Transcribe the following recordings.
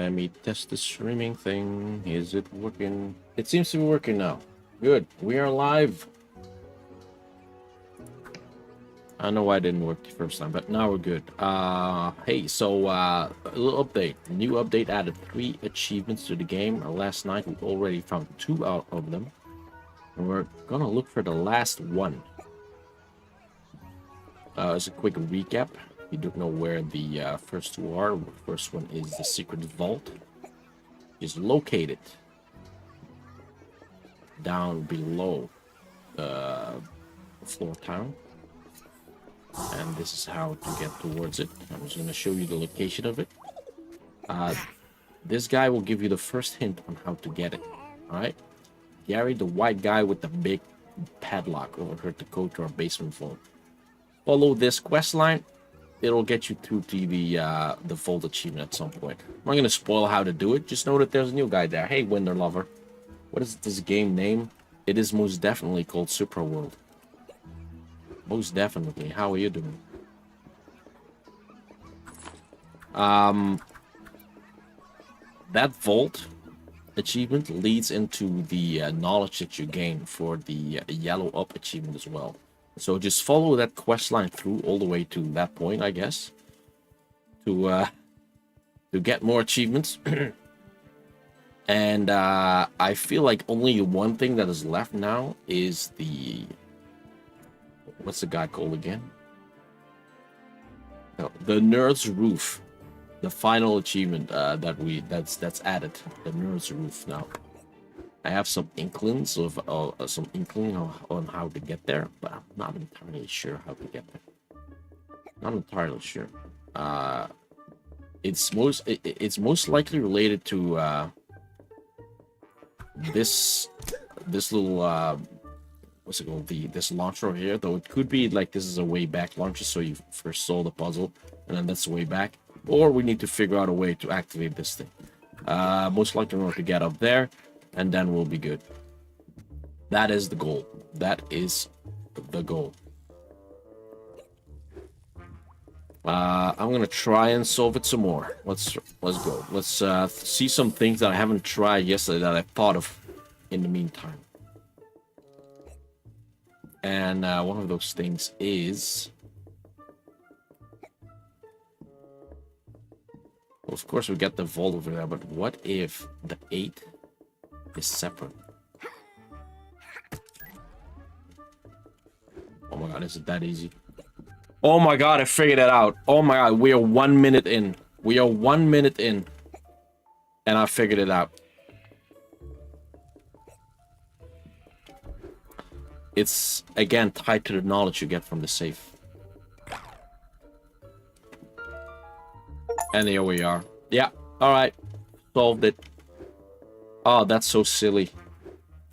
Let me test the streaming thing. Is it working? It seems to be working now. Good. We are live. I know why it didn't work the first time, but now we're good. Hey, so a little update. New update added 3 achievements to the game. Last night we already found 2 out of them. And we're gonna look for the last one. As a quick recap, you don't know where the first 2 are. The first one is the secret vault. It's located down below floor town. And this is how to get towards it. I'm just going to show you the location of it. This guy will give you the first hint on how to get it. Alright? Gary, the white guy with the big padlock, overheard to go to our basement vault. Follow this quest line. It'll get you through to the vault achievement at some point. I'm not going to spoil how to do it. Just know that there's a new guy there. Hey, Winter Lover. What is this game name? It is most definitely called Supraworld. Most definitely. How are you doing? That vault achievement leads into the knowledge that you gain for the yellow up achievement as well. So just follow that quest line through all the way to that point, I guess, to get more achievements. And I feel like only one thing that is left now is the... What's the guy called again? No, the Nerd's Roof. The final achievement that's added. The Nerd's Roof now. I have some inklings of on how to get there, but I'm not entirely sure how to get there. Not entirely sure. It's most likely related to this little what's it called? This launcher over here, though it could be like this is a way back launcher, so you first solve the puzzle and then that's the way back. Or we need to figure out a way to activate this thing. Most likely we're going to get up there, and then we'll be good. That is the goal. That is the goal. I'm gonna try and solve it some more. Let's go. Let's see some things that I haven't tried yesterday that I thought of in the meantime. And one of those things is... Well, of course, we get the vault over there, but what if the 8 is separate? Oh my god, is it that easy? Oh my god, I figured it out. Oh my god, we are 1 minute in. We are 1 minute in. And I figured it out. It's, again, tied to the knowledge you get from the safe. And here we are. Yeah, alright. Solved it. Oh, that's so silly.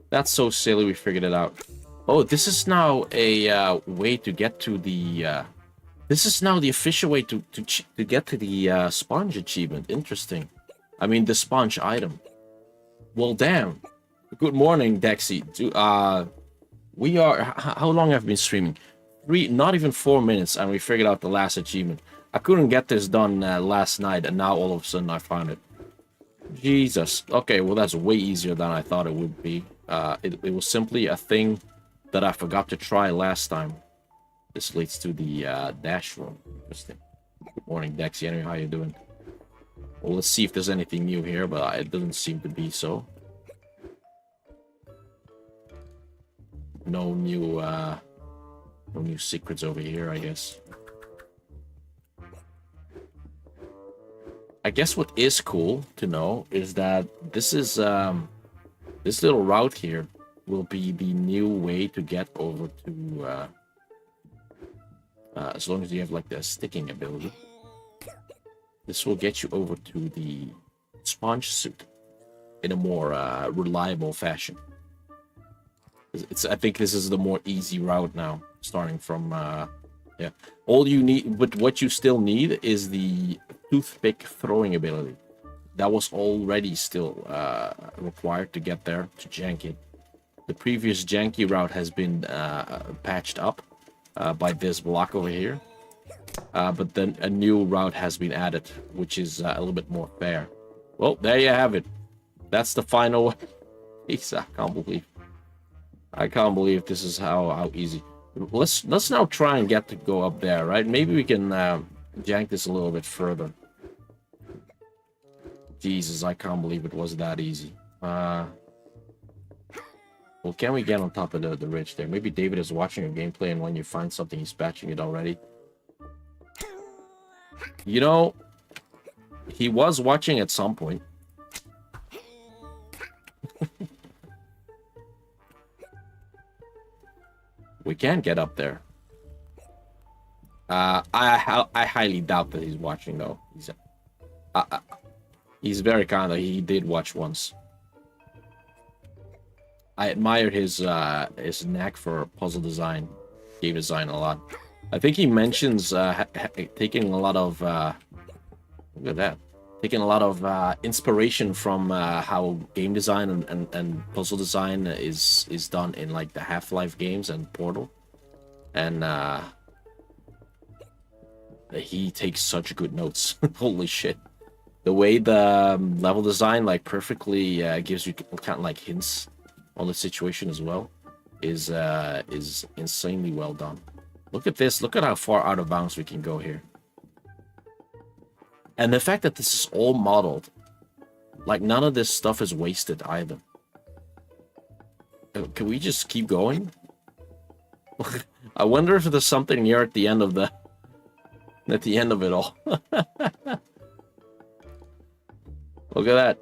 That's so silly we figured it out. Oh, this is now a way to get to the... This is now the official way to get to the sponge achievement. Interesting. I mean, the sponge item. Well, damn. Good morning, Dexy. We are... How long have I been streaming? Not even 4 minutes, and we figured out the last achievement. I couldn't get this done last night, and now all of a sudden I found it. Jesus. Okay, well, that's way easier than I thought it would be. It was simply a thing that I forgot to try last time. This leads to the dash room. Interesting. Good morning, Dexy. Anyway, how you doing? Well, let's see if there's anything new here, but it doesn't seem to be so. No new secrets over here, I guess. I guess what is cool to know is that this is this little route here will be the new way to get over to as long as you have like the sticking ability. This will get you over to the sponge suit in a more reliable fashion. I think this is the more easy route now, starting from yeah. All you need, but what you still need is the toothpick throwing ability. That was already still required to get there, to jank it. The previous janky route has been patched up by this block over here. But then a new route has been added, which is a little bit more fair. Well, there you have it. That's the final. Jeez, I can't believe this is how easy. Let's now try and get to go up there, right? Maybe we can jank this a little bit further. Jesus, I can't believe it was that easy. Well, can we get on top of the ridge there? Maybe David is watching a gameplay, and when you find something, he's patching it already. You know, he was watching at some point. We can get up there. I highly doubt that he's watching though. He's very kind of. He did watch once. I admired his knack for puzzle design, game design a lot. I think he mentions taking a lot of look at that, taking a lot of inspiration from how game design and puzzle design is done in like the Half-Life games and Portal, and he takes such good notes. Holy shit. The way the level design like perfectly gives you kind of like hints on the situation as well is insanely well done. Look at this. Look at how far out of bounds we can go here. And the fact that this is all modeled, like none of this stuff is wasted either. Can we just keep going? I wonder if there's something here at the end of it all. Look at that.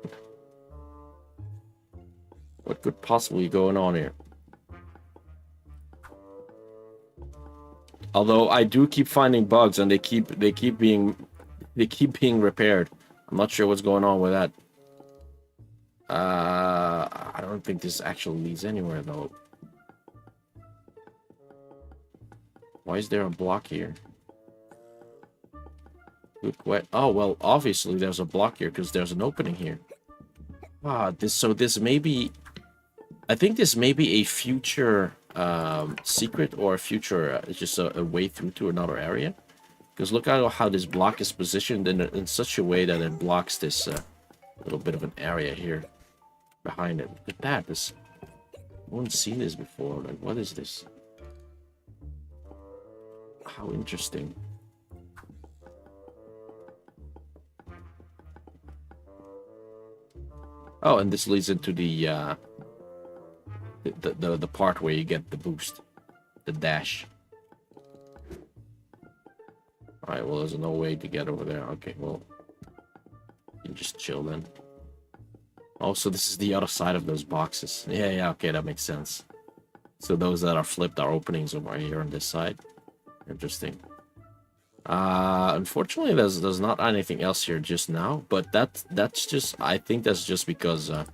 What could possibly be going on here? Although I do keep finding bugs, and they keep being repaired. I'm not sure what's going on with that. I don't think this actually leads anywhere though. Why is there a block here? Good question. Oh well, obviously there's a block here because there's an opening here. This may be. I think this may be a future secret or a future. It's just a way through to another area. Because look at how this block is positioned in such a way that it blocks this little bit of an area here behind it. Look at that. This, I haven't seen this before. Like, what is this? How interesting. Oh, and this leads into the part where you get the boost, the dash. All right, well, there's no way to get over there. Okay, well, you can just chill then. Oh, so this is the other side of those boxes. Yeah, okay, that makes sense. So those that are flipped are openings over here on this side. Interesting. Unfortunately, there's not anything else here just now, but that's just, I think that's just because I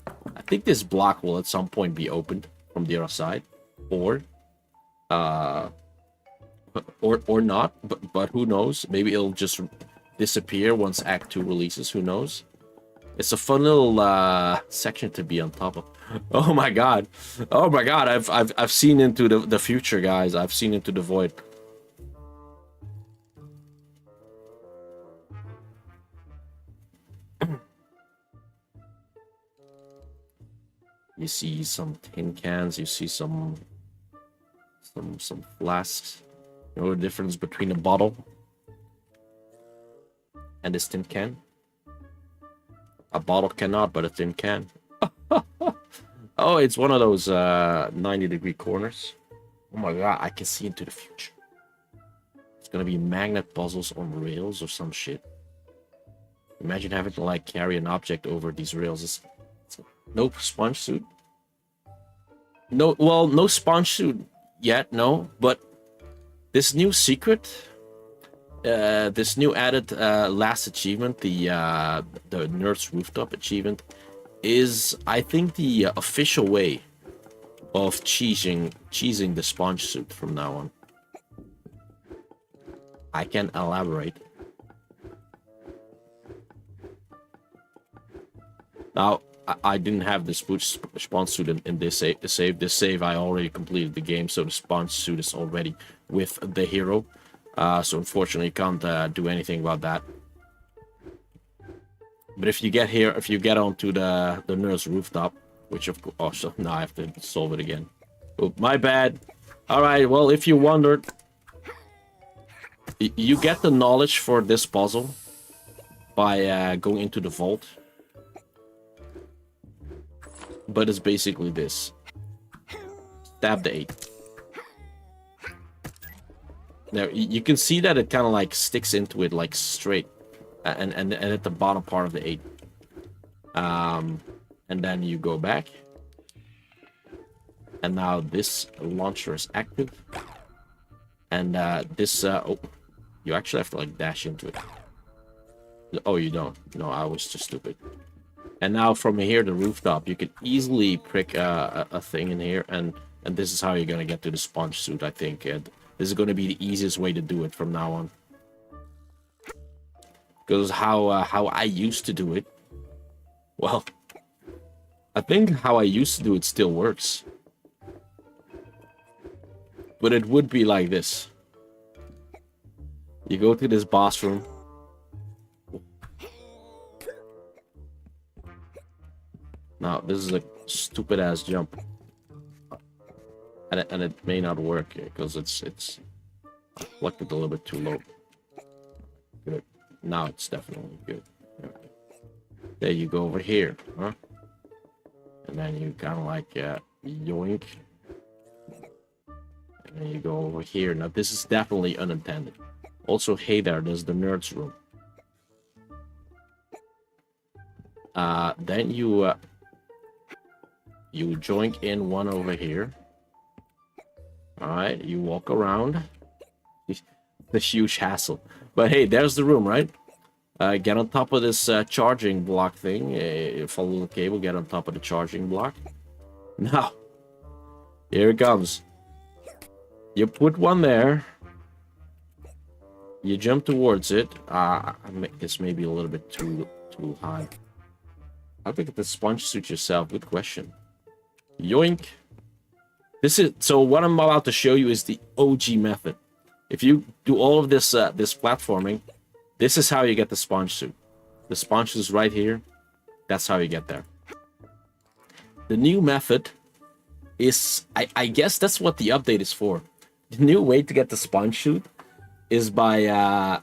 think this block will at some point be opened from the other side, or not, but who knows? Maybe it'll just disappear once Act 2 releases. Who knows? It's a fun little section to be on top of. Oh my god! Oh my god! I've seen into the future, guys. I've seen into the void. You see some tin cans. You see some flasks. You know the difference between a bottle and this tin can? A bottle cannot, but a tin can. Oh, it's one of those 90-degree corners. Oh my god, I can see into the future. It's gonna be magnet puzzles on rails or some shit. Imagine having to like carry an object over these rails. No sponge suit. No, well, no sponge suit yet, no. But this new secret, this new added last achievement, the Nerd's Rooftop achievement, is I think the official way of cheesing the sponge suit from now on. I can elaborate. Now, I didn't have the spawn suit in this save. This save, I already completed the game, so the spawn suit is already with the hero. So unfortunately, can't do anything about that. But if you get here, if you get onto the nurse rooftop, which of course, oh, so now I have to solve it again. Oh, my bad. All right, well, if you wondered, you get the knowledge for this puzzle by going into the vault. But it's basically this. Stab the 8. Now, you can see that it kind of like sticks into it like straight. And at the bottom part of the 8. And then you go back. And now this launcher is active. And this... oh, you actually have to like dash into it. Oh, you don't. No, I was just stupid. And now from here, the rooftop, you can easily prick a thing in here. And this is how you're going to get to the sponge suit, I think. And this is going to be the easiest way to do it from now on. Because how I used to do it, well, I think how I used to do it still works. But it would be like this. You go to this boss room. Now, this is a stupid ass jump. And it may not work because it's plucked it a little bit too low. Good. Now it's definitely good. Okay. There you go over here, huh? And then you kind of like yoink. And then you go over here. Now this is definitely unintended. Also, hey there's the nerds room. Then you joink in one over here. All right, you walk around. The huge hassle. But hey, there's the room, right? Get on top of this charging block thing. Follow the cable, get on top of the charging block. Now, here it comes. You put one there. You jump towards it. This may be a little bit too high. How to get the sponge suit yourself? Good question. Yoink. This is so. What I'm about to show you is the OG method. If you do all of this this platforming, this is how you get the sponge suit. The sponge is right here. That's how you get there. The new method is, I guess that's what the update is for. The new way to get the sponge suit is by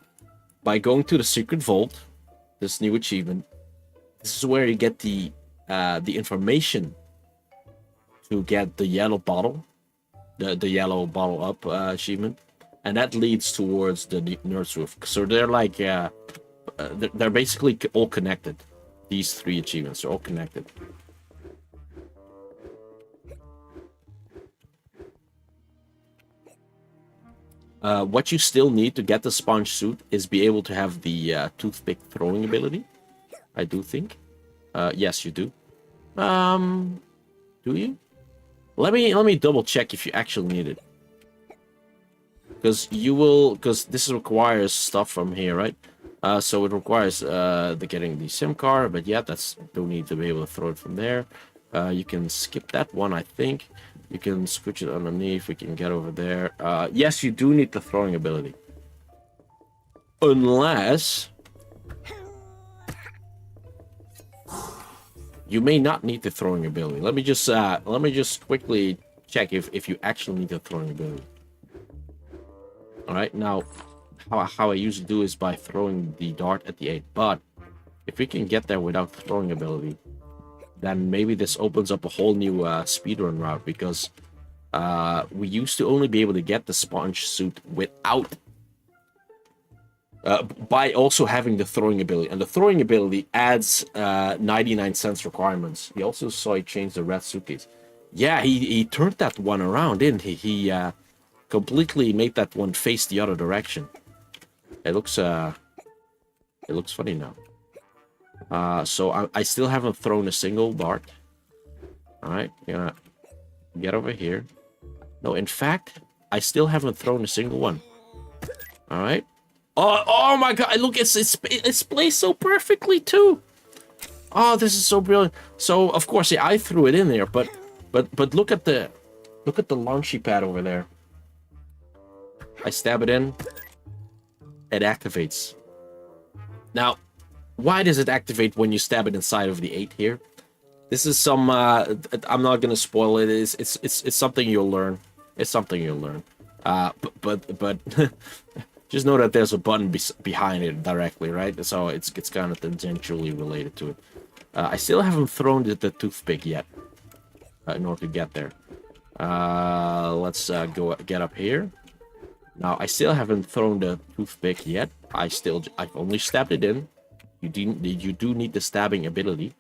going to the secret vault. This new achievement. This is where you get the information to get the yellow bottle, the yellow bottle up achievement, and that leads towards the nurse roof. So they're like they're basically all connected. These 3 achievements are all connected. What you still need to get the sponge suit is be able to have the toothpick throwing ability. I do think. Yes, you do. Do you? Let me double check if you actually need it. Because this requires stuff from here, right? So it requires getting the SIM card, but yeah, don't need to be able to throw it from there. You can skip that one, I think. You can switch it underneath. We can get over there. Yes, you do need the throwing ability. Unless you may not need the throwing ability. Let me just quickly check if you actually need the throwing ability. All right, now how I usually do is by throwing the dart at the 8. But if we can get there without throwing ability, then maybe this opens up a whole new speedrun route, because we used to only be able to get the sponge suit without by also having the throwing ability, and the throwing ability adds 99 cents requirements. He also saw he changed the red suitcase. Yeah, he turned that one around, didn't he? He completely made that one face the other direction. It looks funny now. So I still haven't thrown a single dart. All right, gonna get over here. No, in fact, I still haven't thrown a single one. All right. Oh my God! Look, it's placed so perfectly too. Oh, this is so brilliant. So of course, yeah, I threw it in there, but look at the launchy pad over there. I stab it in. It activates. Now, Why does it activate when you stab it inside of the 8 here? This is some, I'm not gonna spoil it. It's something you'll learn. It's something you'll learn. But just know that there's a button behind it directly, right? So it's kind of tangentially related to it. I still haven't thrown the toothpick yet in order to get there. Let's go get up here. Now, I still haven't thrown the toothpick yet. I've only stabbed it in. You do need the stabbing ability.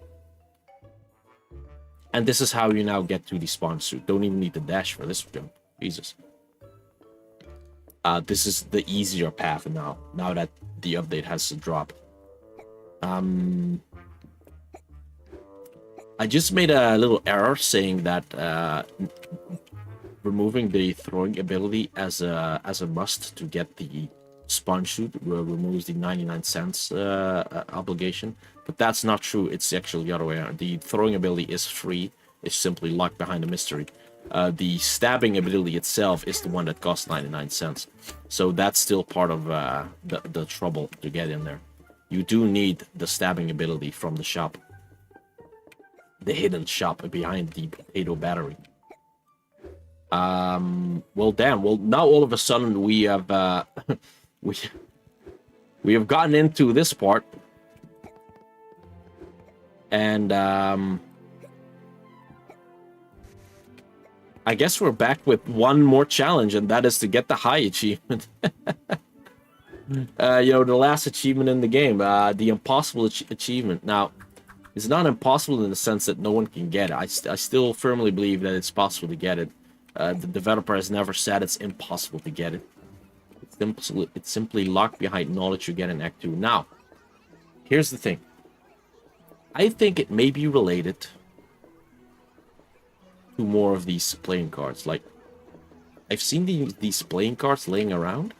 And this is how you now get to the spawn suit. Don't even need the dash for this jump. Jesus. This is the easier path now that the update has dropped. I just made a little error saying that removing the throwing ability as a must to get the spawn suit removes the 99 cents obligation, but that's not true. It's actually the other way around. The throwing ability is free. It's simply locked behind a mystery. The stabbing ability itself is the one that costs 99 cents. So that's still part of the trouble to get in there. You do need the stabbing ability from the shop. The hidden shop behind the potato battery. Well, damn. Well, now all of a sudden we have we have gotten into this part, and I guess we're back with one more challenge, and that is to get the high achievement. The last achievement in the game, the impossible achievement. Now, it's not impossible in the sense that no one can get it. I still firmly believe that it's possible to get it. The developer has never said it's impossible to get it. It's simply locked behind knowledge you get in Act 2. Now, here's the thing. I think it may be related to more of these playing cards. Like, I've seen these playing cards laying around.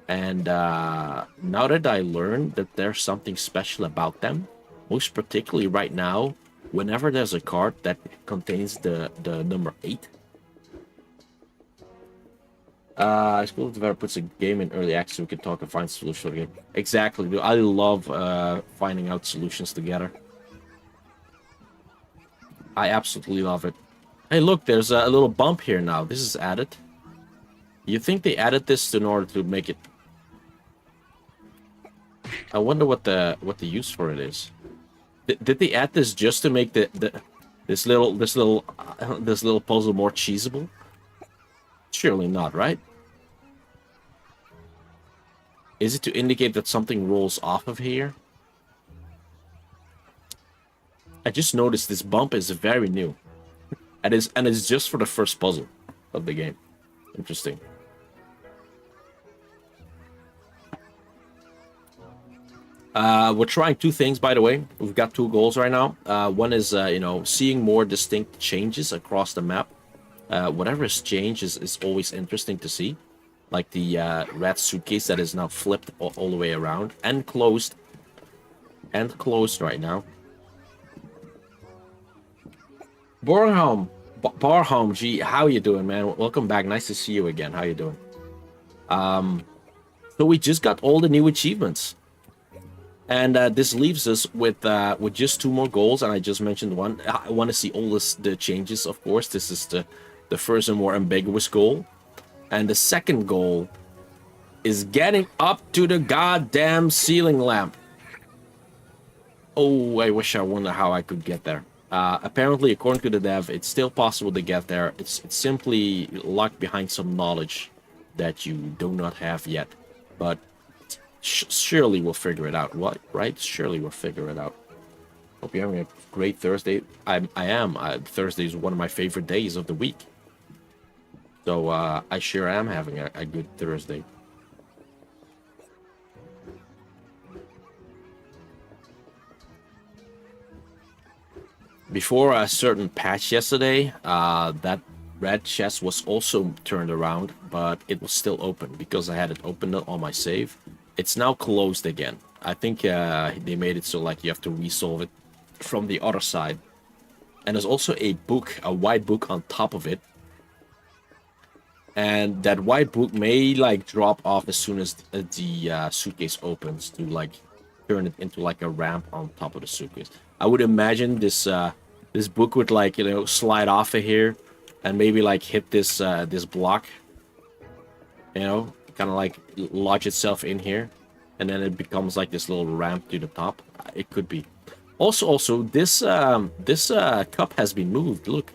And now that I learned that there's something special about them, most particularly right now, whenever there's a card that contains the number 8. I suppose the developer puts a game in early access so we can talk and find solutions for the game. Exactly, dude. I love finding out solutions together. I absolutely love it. Hey, look, there's a little bump here now. This is added. You think they added this in order to make it... I wonder what the use for it is. Did they add this just to make this little puzzle more cheesable? Surely not, right? Is it to indicate that something rolls off of here? I just noticed this bump is very new. And it's just for the first puzzle of the game. Interesting. We're trying 2 things, by the way. We've got 2 goals right now. One is, seeing more distinct changes across the map. Whatever is changed is always interesting to see. Like the red suitcase that is now flipped all the way around and closed. And closed right now. Barholm, gee, how you doing, man? Welcome back. Nice to see you again. How you doing? So we just got all the new achievements. And this leaves us with just 2 more goals, and I just mentioned one. I want to see all the changes, of course. This is the first and more ambiguous goal. And the second goal is getting up to the goddamn ceiling lamp. Oh, I wonder how I could get there. Apparently, according to the dev, it's still possible to get there. It's simply locked behind some knowledge that you do not have yet. But surely we'll figure it out. What? Right? Surely we'll figure it out. Hope you're having a great Thursday. I am. Thursday is one of my favorite days of the week. So I sure am having a good Thursday. Before a certain patch yesterday, that red chest was also turned around, but it was still open because I had it opened on my save. It's now closed again. I think they made it so like you have to resolve it from the other side. And there's also a book, a white book on top of it. And that white book may like drop off as soon as the suitcase opens to like turn it into like a ramp on top of the suitcase. I would imagine this book would like, you know, slide off of here and maybe like hit this block, you know, kind of like lodge itself in here, and then it becomes like this little ramp to the top. It could be. Also, this cup has been moved. Look,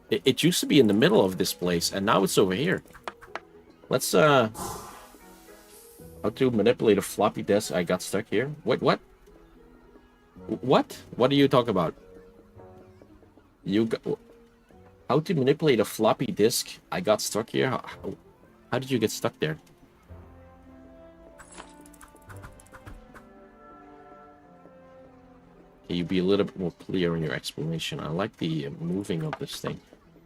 it used to be in the middle of this place, and now it's over here. Let's how to manipulate a floppy disk. I got stuck here. Wait, what? What do you talk about? You got... How to manipulate a floppy disk? I got stuck here. How did you get stuck there? Can you be a little bit more clear in your explanation? I like the moving of this thing.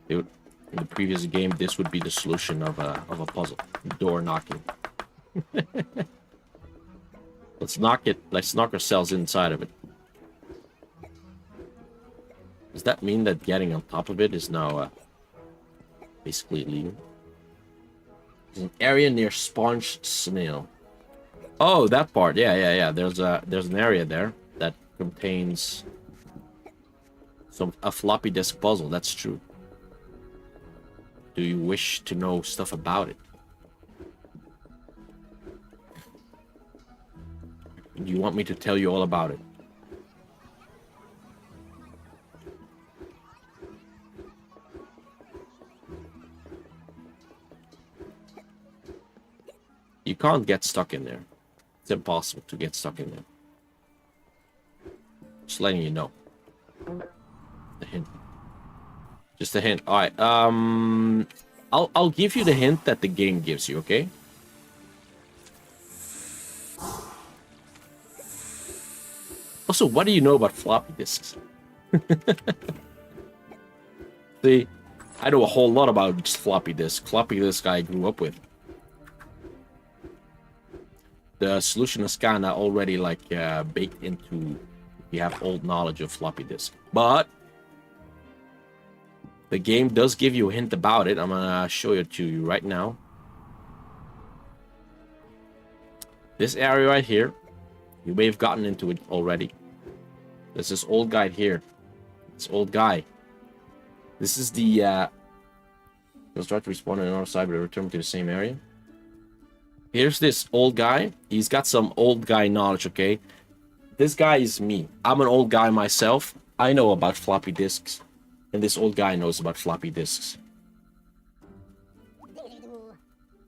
In the previous game, this would be the solution of a puzzle. Door knocking. Let's knock it. Let's knock ourselves inside of it. Does that mean that getting on top of it is now basically illegal? There's an area near Sponge Snail. Oh, that part. Yeah. There's an area there that contains a floppy disk puzzle. That's true. Do you wish to know stuff about it? Do you want me to tell you all about it? You can't get stuck in there. It's impossible to get stuck in there. Just letting you know. A hint. Just a hint. All right. I'll give you the hint that the game gives you. Okay. Also, what do you know about floppy disks? See, I know a whole lot about just floppy disk. Floppy disk I grew up with. The solution is kinda already like baked into. You have old knowledge of floppy disk, but the game does give you a hint about it. I'm gonna show it to you right now. This area right here, you may have gotten into it already. There's this old guy here. This old guy. This is the you'll start to respawn on another side, but return to the same area. Here's this old guy. He's got some old guy knowledge, okay? This guy is me. I'm an old guy myself. I know about floppy disks. And this old guy knows about floppy disks.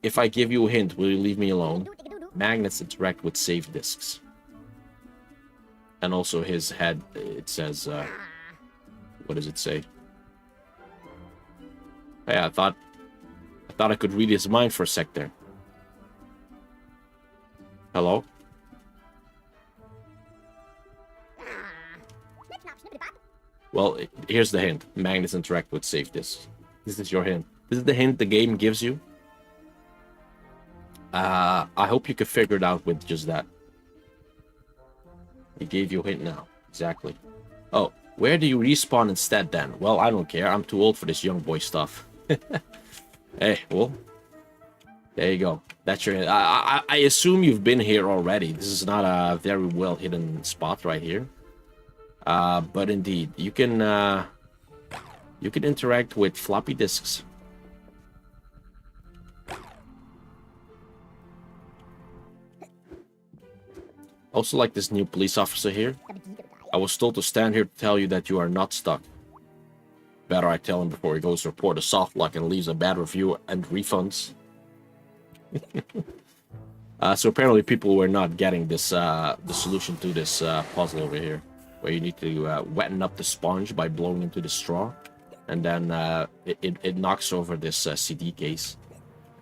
If I give you a hint, will you leave me alone? Magnets interact with safe disks. And also his head, it says, what does it say? Hey, I thought I could read his mind for a sec there. Hello? Well, here's the hint. Magnets interact with safe disks. This is your hint. This is the hint the game gives you. I hope you could figure it out with just that. He gave you a hint now. Exactly. Oh, where do you respawn instead then? Well, I don't care. I'm too old for this young boy stuff. Hey, well. There you go. That's your hint. I assume you've been here already. This is not a very well hidden spot right here. But indeed, you can interact with floppy disks. Also, like this new police officer here. I was told to stand here to tell you that you are not stuck. Better I tell him before he goes to report a soft lock and leaves a bad review and refunds. So apparently people were not getting this the solution to this puzzle over here, where you need to wetten up the sponge by blowing into the straw, and then it knocks over this CD case,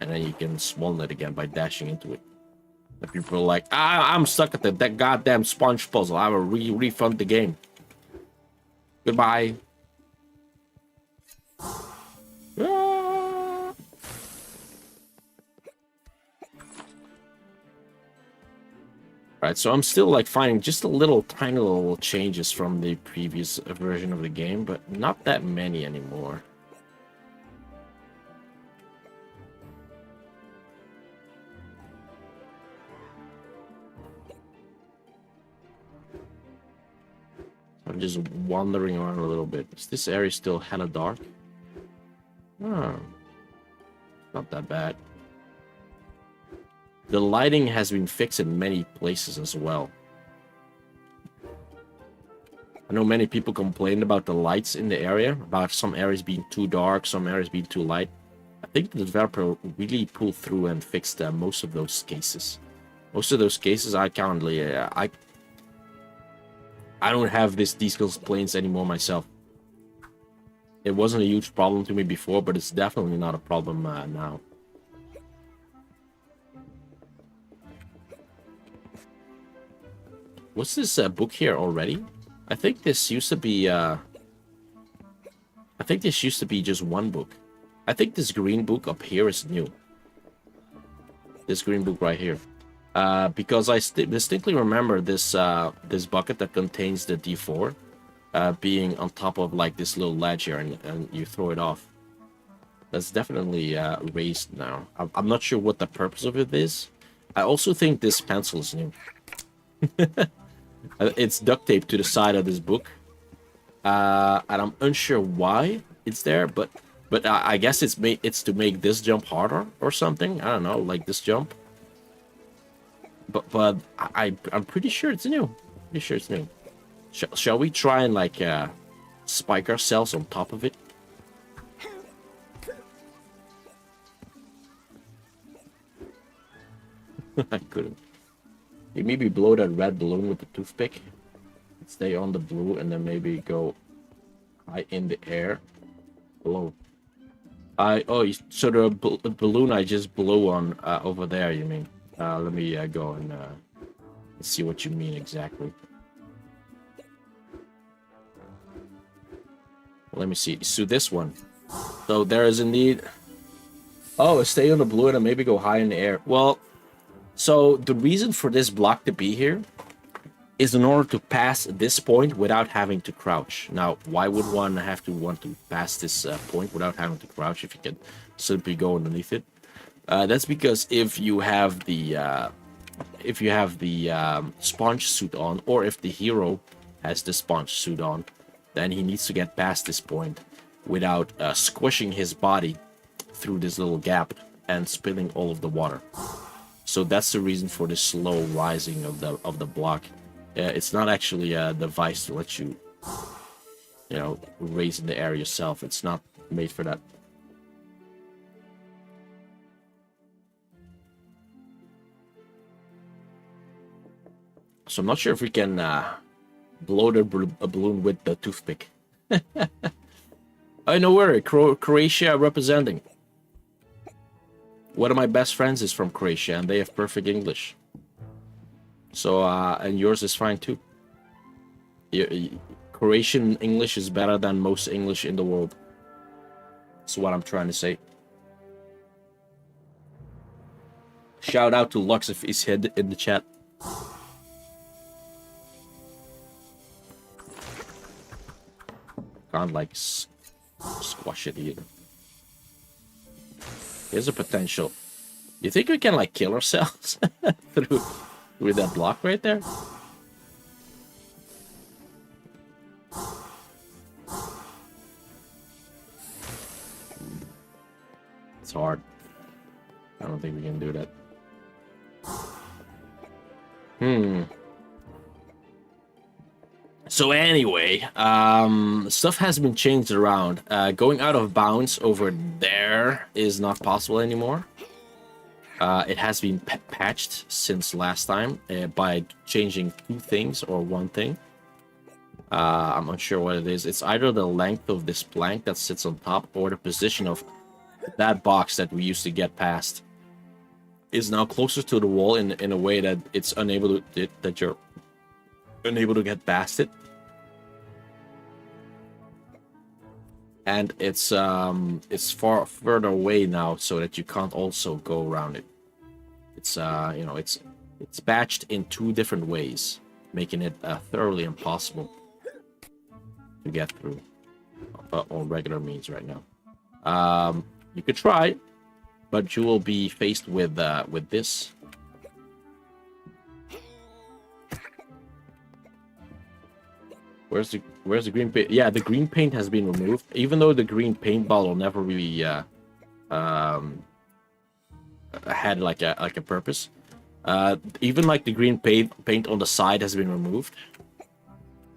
and then you can swallow it again by dashing into it. And people are like, I'm stuck at that goddamn sponge puzzle. I will refund the game. Goodbye. Right, so I'm still like finding just a little tiny little changes from the previous version of the game, but not that many anymore. I'm just wandering around a little bit. Is this area still hella dark? Oh, not that bad. The lighting has been fixed in many places as well. I know many people complained about the lights in the area, about some areas being too dark, some areas being too light. I think the developer really pulled through and fixed most of those cases. Most of those cases, I don't have these complaints anymore myself. It wasn't a huge problem to me before, but it's definitely not a problem now. What's this book here already? I think this used to be just one book. I think this green book up here is new. This green book right here. Because I distinctly remember this this bucket that contains the D4 being on top of like this little ledge here, and you throw it off. That's definitely raised now. I'm not sure what the purpose of it is. I also think this pencil is new. It's duct taped to the side of this book, and I'm unsure why it's there, but I guess it's to make this jump harder or something. I don't know, like this jump. But I'm pretty sure it's new. Pretty sure it's new. Shall we try and like spike ourselves on top of it? I couldn't. You maybe blow that red balloon with the toothpick. Stay on the blue and then maybe go high in the air. Blow. So the balloon I just blew on over there, you mean? Let me go and see what you mean exactly. Let me see. So this one. So there is indeed... Oh, stay on the blue and maybe go high in the air. Well, so the reason for this block to be here is in order to pass this point without having to crouch. Now, why would one want to pass this point without having to crouch if you can simply go underneath it? That's because if you have the sponge suit on, or if the hero has the sponge suit on, then he needs to get past this point without squishing his body through this little gap and spilling all of the water. So that's the reason for the slow rising of the block. It's not actually a device to let you, raise in the air yourself. It's not made for that. So I'm not sure if we can blow the balloon with the toothpick. I know where Croatia representing. One of my best friends is from Croatia, and they have perfect English. So, and yours is fine too. Croatian English is better than most English in the world. That's what I'm trying to say. Shout out to Lux if he's in the chat. Can't like squash it either. Here's a potential. You think we can like kill ourselves through with that block right there? It's hard. I don't think we can do that. So anyway, stuff has been changed around. Going out of bounds over there is not possible anymore. It has been patched since last time by changing two things or one thing. I'm not sure what it is. It's either the length of this plank that sits on top or the position of that box that we used to get past is now closer to the wall in a way that it's unable to that you're unable to get past it. And it's far further away now, so that you can't also go around it. It's it's patched in two different ways, making it thoroughly impossible to get through on regular means right now. You could try, but you will be faced with this. Where's the green paint? Yeah, the green paint has been removed. Even though the green paintball will never really um, had like a purpose. Even like the green paint on the side has been removed,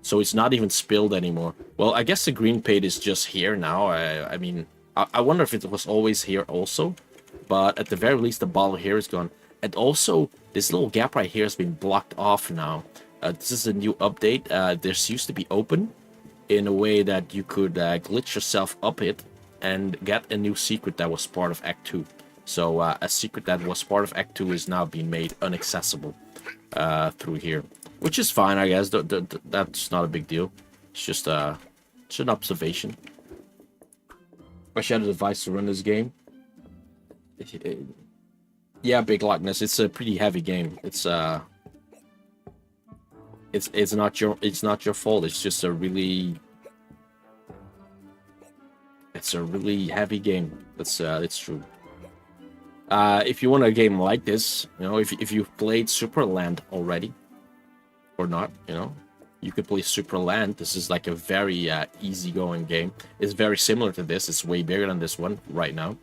so it's not even spilled anymore. Well, I guess the green paint is just here now. I mean, I wonder if it was always here also, but at the very least, the bottle here is gone. And also, this little gap right here has been blocked off now. This is a new update. This used to be open in a way that you could glitch yourself up it and get a new secret that was part of Act 2. So a secret that was part of Act 2 is now being made inaccessible through here. Which is fine, I guess. That's not a big deal. It's just it's an observation. I should advise to run this game. Yeah, Big Lockness. It's a pretty heavy game. It's not your fault. It's just a really heavy game. It's true. If you want a game like this, you know, if you've played Supraworld already or not, you know, you could play Supraworld. This is like a very easygoing game. It's very similar to this. It's way bigger than this one right now.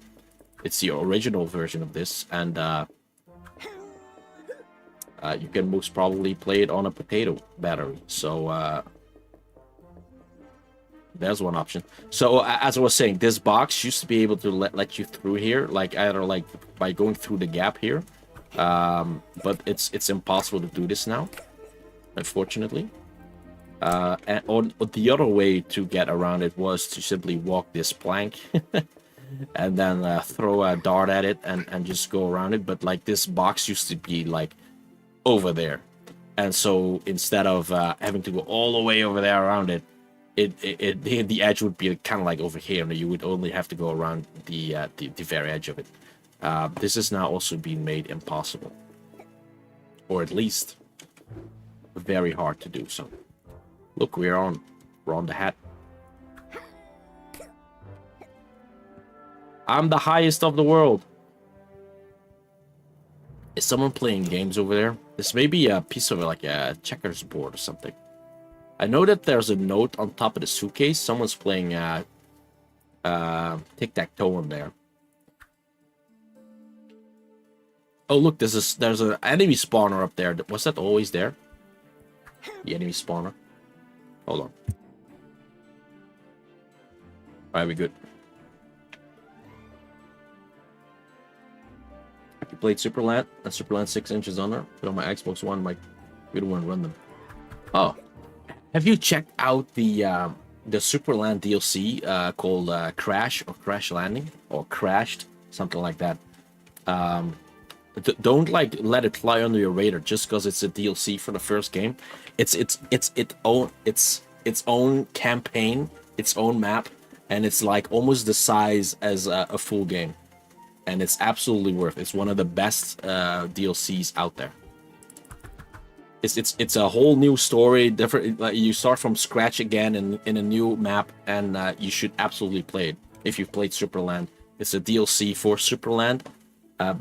It's the original version of this, and you can most probably play it on a potato battery. So there's one option. So as I was saying, this box used to be able to let you through here, like either like by going through the gap here, but it's impossible to do this now, unfortunately. And on the other way to get around it was to simply walk this plank and then throw a dart at it and just go around it. But like this box used to be like over there, and so instead of having to go all the way over there around it, the edge would be kind of like over here, and you would only have to go around the very edge of it. This is now also being made impossible, or at least very hard to do so. Look, we're on the hat. I'm the highest of the world. Is someone playing games over there? This may be a piece of like a checkers board or something. I know that there's a note on top of the suitcase. Someone's playing tic-tac-toe in there. Oh look, there's an enemy spawner up there. Was that always there? The enemy spawner. Hold on. Alright, we good. You played Superland and Superland 6 inches on there. But on my Xbox One, we don't want to run them. Oh. Have you checked out the Superland DLC called Crash or Crash Landing or Crashed, something like that? Don't like let it fly under your radar just because it's a DLC for the first game. It's its own campaign, its own map, and it's like almost the size as a full game, and it's absolutely worth it. It's one of the best DLCs out there. It's a whole new story, different. Like, you start from scratch again in a new map, and you should absolutely play it if you've played Superland. It's a DLC for Superland,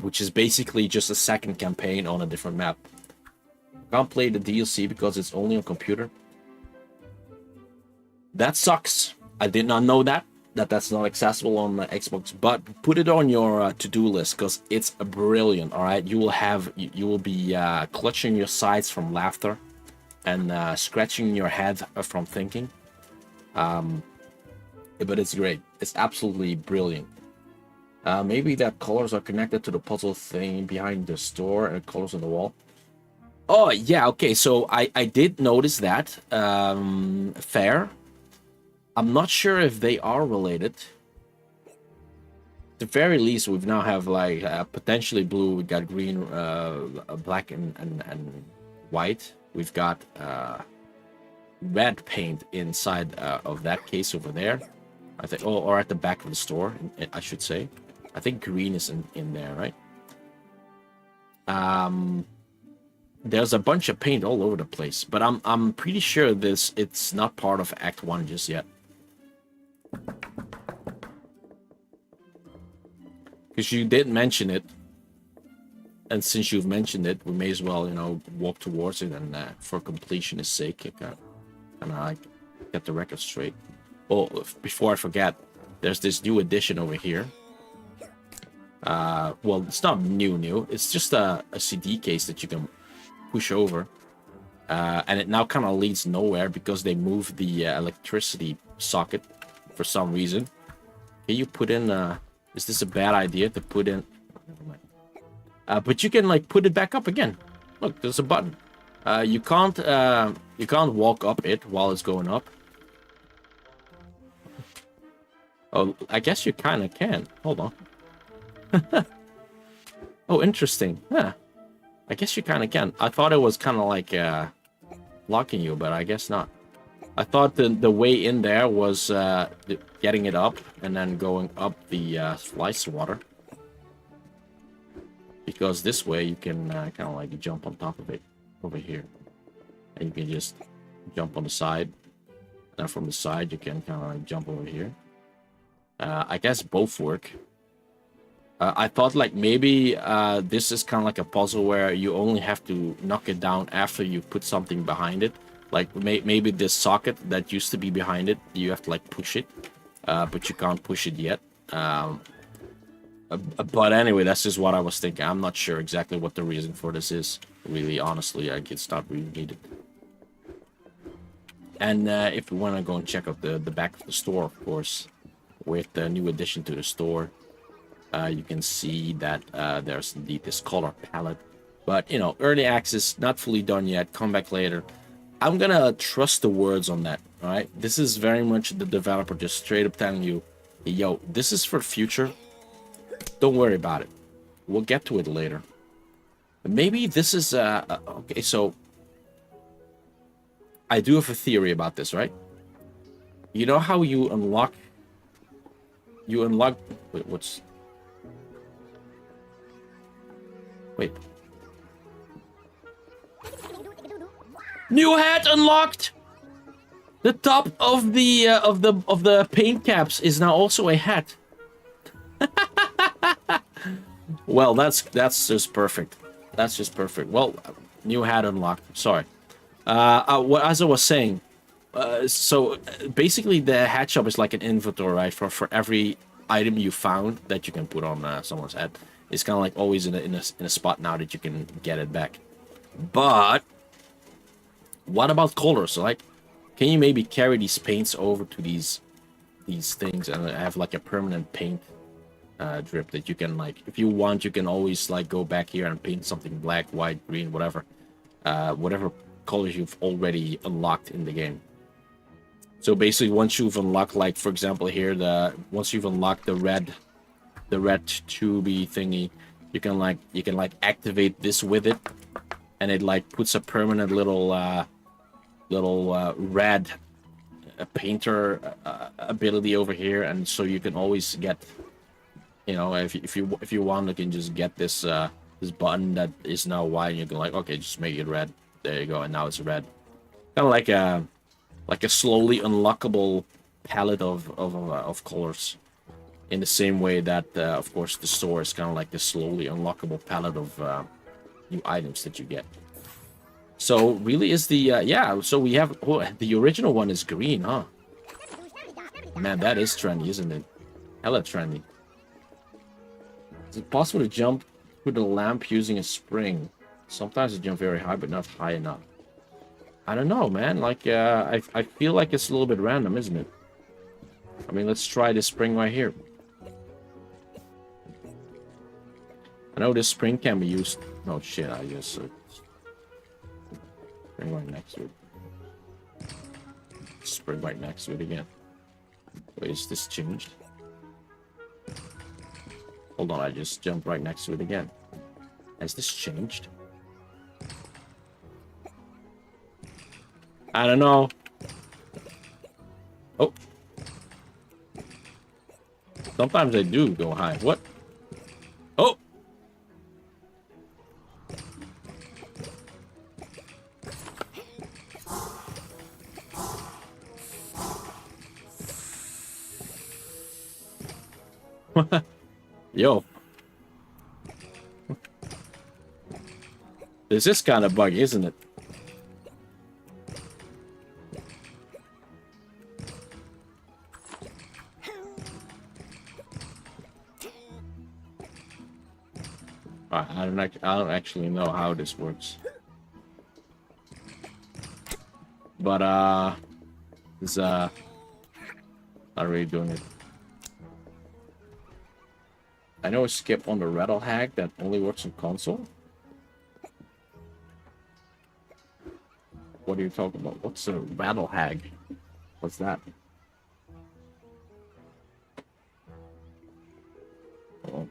which is basically just a second campaign on a different map. Can't play the DLC because it's only on computer. That sucks. I did not know that's not accessible on the Xbox, but put it on your to-do list because it's brilliant. All right, you will be clutching your sides from laughter and scratching your head from thinking. But it's great. It's absolutely brilliant. Maybe that colors are connected to the puzzle thing behind the store and colors on the wall. Oh yeah, okay. So I did notice that. Fair. I'm not sure if they are related. At the very least, we now have like potentially blue. We got green, black, and white. We've got red paint inside of that case over there. I think, or at the back of the store, I should say. I think green is in there, right? There's a bunch of paint all over the place, but I'm pretty sure it's not part of Act 1 just yet. Because you did mention it, and since you've mentioned it, we may as well, you know, walk towards it, and for completionist sake, kind of like get the record straight. Oh, before I forget, there's this new addition over here. Well, it's not new. It's just a CD case that you can push over. And it now kind of leads nowhere because they moved the electricity socket for some reason. Can you put in... is this a bad idea to put in... Never mind. But you can, like, put it back up again. Look, there's a button. You can't walk up it while it's going up. Oh, I guess you kind of can. Hold on. Oh, interesting. Yeah. I guess you kind of can. I thought it was kind of like locking you, but I guess not. I thought the way in there was getting it up and then going up the slice water. Because this way you can kind of like jump on top of it over here. And you can just jump on the side. And from the side you can kind of like jump over here. I guess both work. I thought like maybe this is kind of like a puzzle where you only have to knock it down after you put something behind it. Like maybe this socket that used to be behind it, you have to like push it, but you can't push it yet. But anyway, that's just what I was thinking. I'm not sure exactly what the reason for this is. Really, honestly, like it's not really needed. And if we want to go and check out the back of the store, of course, with the new addition to the store, you can see that there's indeed this color palette. But, you know, early access, not fully done yet. Come back later. I'm going to trust the words on that, all right? This is very much the developer just straight up telling you, yo, this is for the future. Don't worry about it. We'll get to it later. Maybe this is... okay, so... I do have a theory about this, right? You know how you unlock... Wait, what's... Wait. New hat unlocked! The top of the paint caps is now also a hat. Well, that's just perfect. That's just perfect. Well, new hat unlocked. Sorry. As I was saying, so basically the hat shop is like an inventory, right? For every item you found that you can put on someone's head. It's kind of like always in a spot now that you can get it back. But what about colors? Like, can you maybe carry these paints over to these things and have like a permanent paint drip that you can, like, if you want, you can always like go back here and paint something black, white, green, whatever colors you've already unlocked in the game. So basically, once you've unlocked, like for example here, once you've unlocked the red tubey thingy, you can like activate this with it, and it like puts a permanent little red painter ability over here, and so you can always get, you know, if you want, you can just get this this button that is now white, and you can like, okay, just make it red. There you go, and now it's red. Kind of like a slowly unlockable palette of colors. In the same way that, of course, the store is kind of like the slowly unlockable palette of new items that you get. So really is the yeah. So we have the original one is green, huh? Man, that is trendy, isn't it? Hella trendy. Is it possible to jump through the lamp using a spring? Sometimes I jump very high, but not high enough. I don't know, man. Like, I feel like it's a little bit random, isn't it? I mean, let's try this spring right here. I know this spring can be used... Oh, shit, I just... spring right next to it. Spring right next to it again. Wait, is this changed? Hold on, I just jumped right next to it again. Has this changed? I don't know. Oh. Sometimes they do go high. What? Oh! Yo. This is kind of buggy, isn't it? I don't actually know how this works. But it's not really doing it. I know a skip on the rattle hack that only works on console. What are you talking about? What's a rattle hag? What's that? Oh,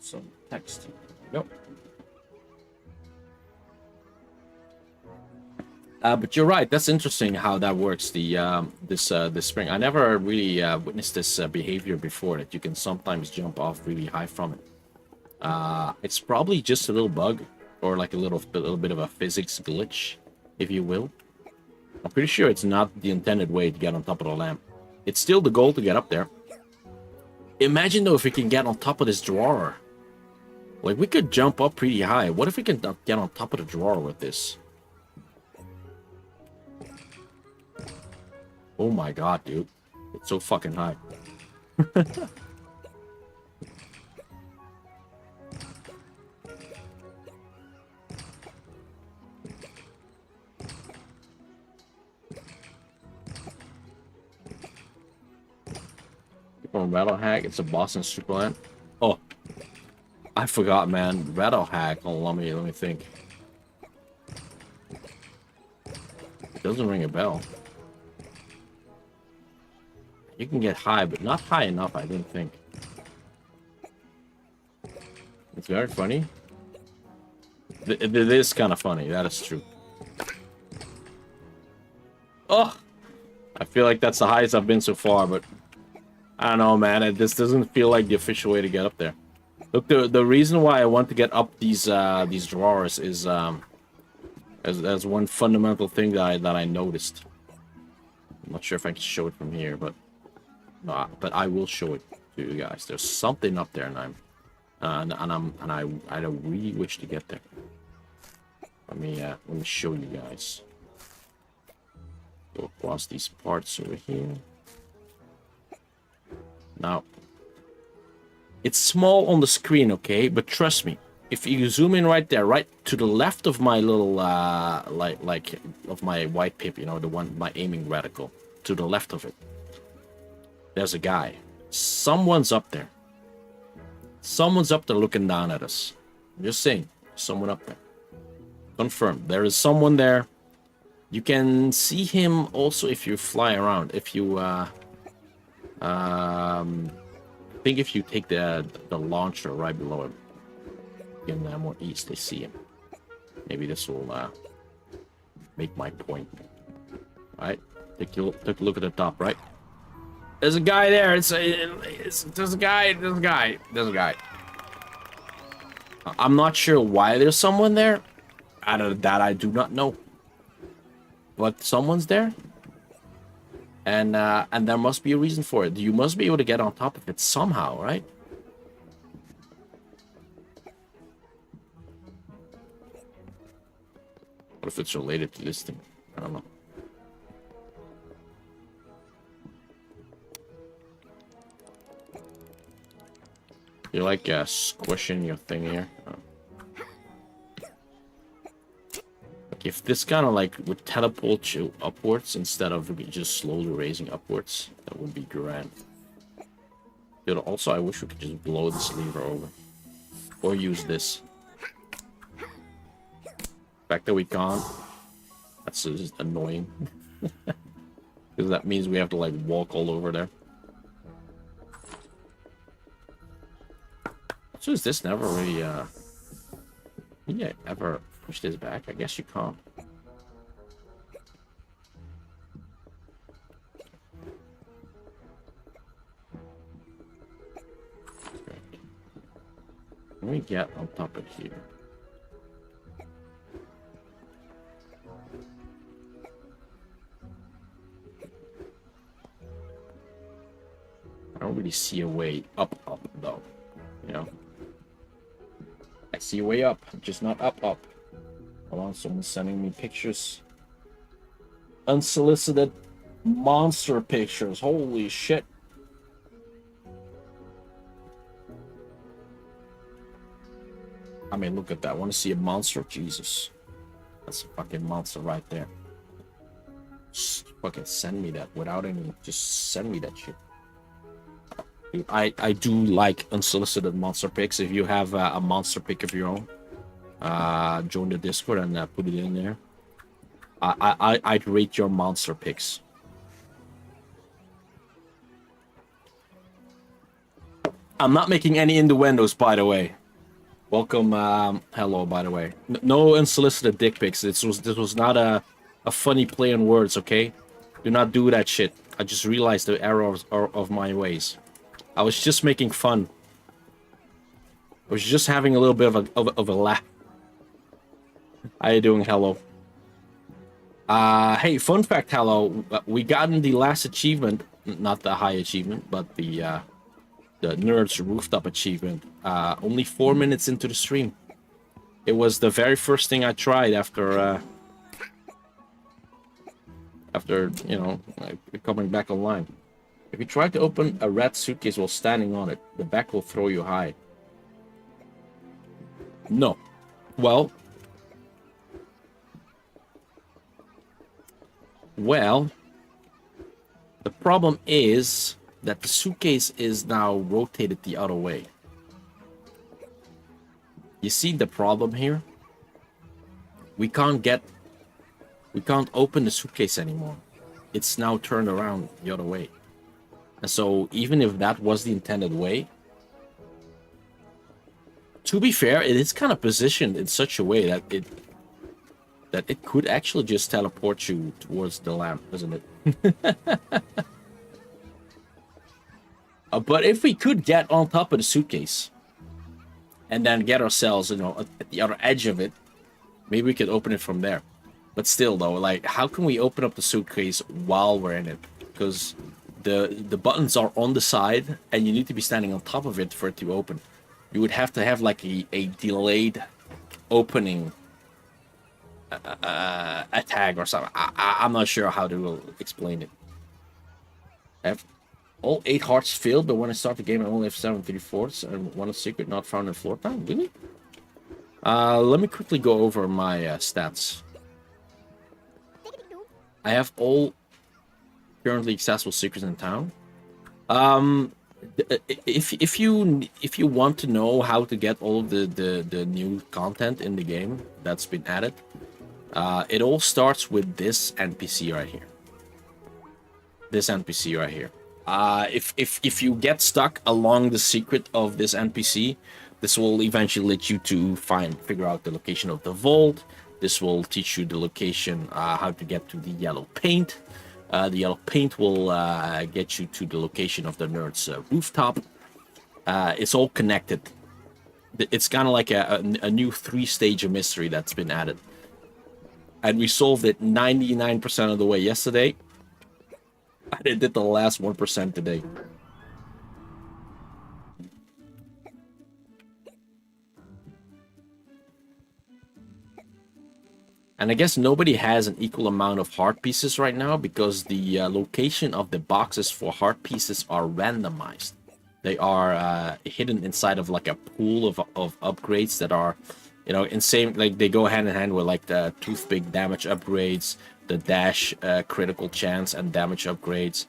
some text. Yep. But you're right. That's interesting how that works. This spring. I never really witnessed this behavior before. That you can sometimes jump off really high from it. It's probably just a little bug, or like a little bit of a physics glitch, if you will. I'm pretty sure it's not the intended way to get on top of the lamp. It's still the goal to get up there. Imagine though if we can get on top of this drawer. Like we could jump up pretty high. What if we can get on top of the drawer with this? Oh my god, dude. It's so fucking high. From Rattle Hack, it's a boss in Supraworld. Oh, I forgot, man. Rattle Hack. Oh, let me think. It doesn't ring a bell. You can get high, but not high enough, I didn't think. It's very funny. It is kind of funny, that is true. Oh! I feel like that's the highest I've been so far, but... I don't know, man. This doesn't feel like the official way to get up there. Look, the reason why I want to get up these drawers is... As one fundamental thing that I noticed. I'm not sure if I can show it from here, but... but I will show it to you guys. There's something up there, and I really wish to get there. Let me show you guys. Go across these parts over here. Now, it's small on the screen, okay? But trust me, if you zoom in right there, right to the left of my little like of my white pip, you know, the one my aiming reticle, to the left of it. There's a guy. Someone's up there. Someone's up there looking down at us. I'm just saying. Someone up there. Confirmed. There is someone there. You can see him also if you fly around. If you, I think if you take the launcher right below him. In more east, they see him. Maybe this will make my point. Alright. Take a look at the top, right? There's a guy there. There's a guy. I'm not sure why there's someone there. Out of that, I do not know. But someone's there. And there must be a reason for it. You must be able to get on top of it somehow, right? What if it's related to this thing? I don't know. You like squishing your thing here? Oh. Like if this kind of like would teleport you upwards instead of just slowly raising upwards, that would be grand. Dude, also I wish we could just blow this lever over. Or use this. The fact that we can't, that's just annoying. Because that means we have to like walk all over there. So is this never really, can you ever push this back? I guess you can't. Let me get on top of here. I don't really see a way up though, you know? I see a way up, just not up. Hold on, someone's sending me pictures. Unsolicited monster pictures. Holy shit. Holy shit. I mean, look at that. Want to see a monster? Jesus. That's a fucking monster right there. Just fucking send me that without any... Just send me that shit. Dude, I do like unsolicited monster picks. If you have a monster pick of your own, join the Discord and put it in there. I'd rate your monster picks. I'm not making any innuendos, by the way. Welcome, hello, by the way. No unsolicited dick pics. This was not a funny play on words, okay? Do not do that shit. I just realized the errors of my ways. I was just making fun. I was just having a little bit of a laugh. How you doing, hello? Hey, fun fact, hello. We gotten the last achievement, not the high achievement, but the Nerds Rooftop achievement, only 4 minutes into the stream. It was the very first thing I tried after, you know, coming back online. If you try to open a red suitcase while standing on it, the back will throw you high. No. Well, the problem is that the suitcase is now rotated the other way. You see the problem here? We can't open the suitcase anymore. It's now turned around the other way. And so even if that was the intended way, to be fair, it is kind of positioned in such a way that it could actually just teleport you towards the lamp, isn't it? But if we could get on top of the suitcase and then get ourselves, you know, at the other edge of it, maybe we could open it from there. But still, though, like, how can we open up the suitcase while we're in it? Because the buttons are on the side, and you need to be standing on top of it for it to open. You would have to have, like, a delayed opening a tag or something. I'm not sure how to explain it. All 8 hearts filled, but when I start the game, I only have 7 3/4 and one secret not found in floor time. Really? Let me quickly go over my stats. I have all currently accessible secrets in town. If you want to know how to get all the new content in the game that's been added, it all starts with this NPC right here. This NPC right here. If you get stuck along the secret of this NPC, this will eventually let you to figure out the location of the vault. This will teach you the location, how to get to the yellow paint. The yellow paint will get you to the location of the Nerds rooftop. It's all connected. It's kind of like a new 3-stage mystery that's been added. And we solved it 99% of the way yesterday. I did the last 1% today. And I guess nobody has an equal amount of heart pieces right now because the location of the boxes for heart pieces are randomized. They are hidden inside of like a pool of upgrades that are, you know, insane. Like they go hand in hand with like the toothpick damage upgrades, the dash critical chance and damage upgrades.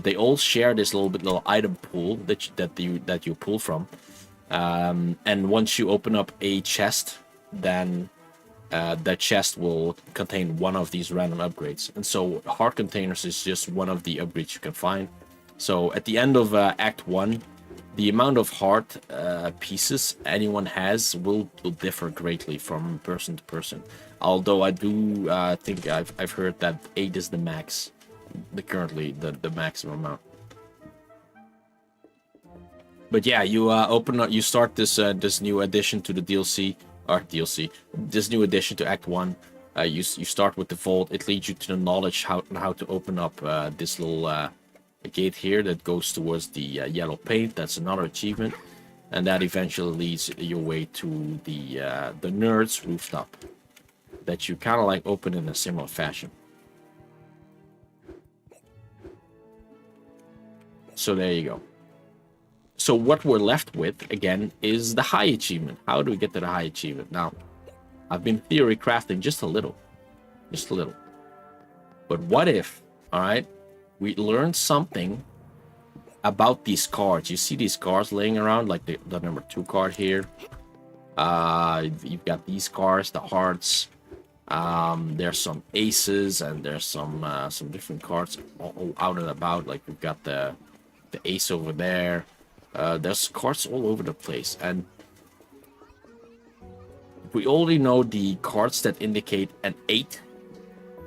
They all share this little item pool that you pull from. And once you open up a chest, then that chest will contain one of these random upgrades. And so heart containers is just one of the upgrades you can find. So at the end of Act 1, the amount of heart pieces anyone has will differ greatly from person to person. Although I do think I've heard that 8 is the max, currently the maximum amount. But yeah, you open up, you start this this new addition to the DLC. This new addition to Act 1, you start with the vault. It leads you to the knowledge how to open up this little gate here that goes towards the yellow paint. That's another achievement, and that eventually leads your way to the Nerds rooftop that you kind of like open in a similar fashion. So there you go. So what we're left with, again, is the high achievement. How do we get to the high achievement? Now, I've been theory crafting just a little. Just a little. But what if, all right, we learn something about these cards. You see these cards laying around, like the number 2 card here. You've got these cards, the hearts. There's some aces, and there's some different cards all out and about. Like we've got the ace over there. There's cards all over the place, and we already know the cards that indicate an 8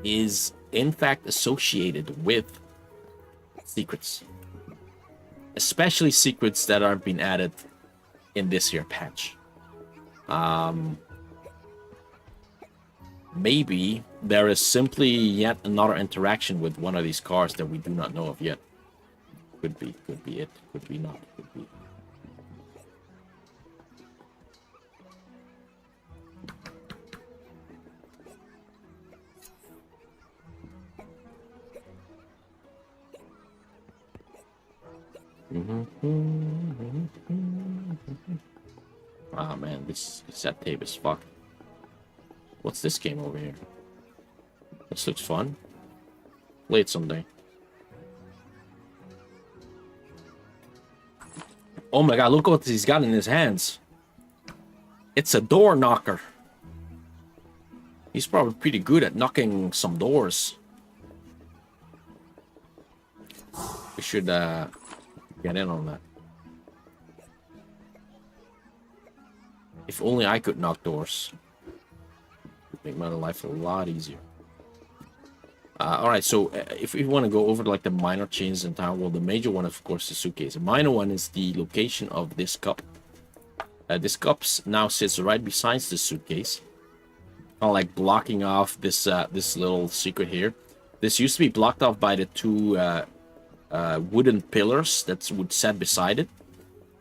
is in fact associated with secrets, especially secrets that are being added in this here patch. Maybe there is simply yet another interaction with one of these cards that we do not know of yet. Could be it, could be not, could be. Ah, man, this set tape is fucked. What's this game over here? This looks fun. Play it someday. Oh my god, look what he's got in his hands. It's a door knocker. He's probably pretty good at knocking some doors. We should get in on that. If only I could knock doors. It'd make my life a lot easier. Alright, so if we want to go over like the minor changes in town, well, the major one, of course, the suitcase. The minor one is the location of this cup. This cup now sits right beside the suitcase, kind of like blocking off this this little secret here. This used to be blocked off by the 2 wooden pillars that would set beside it,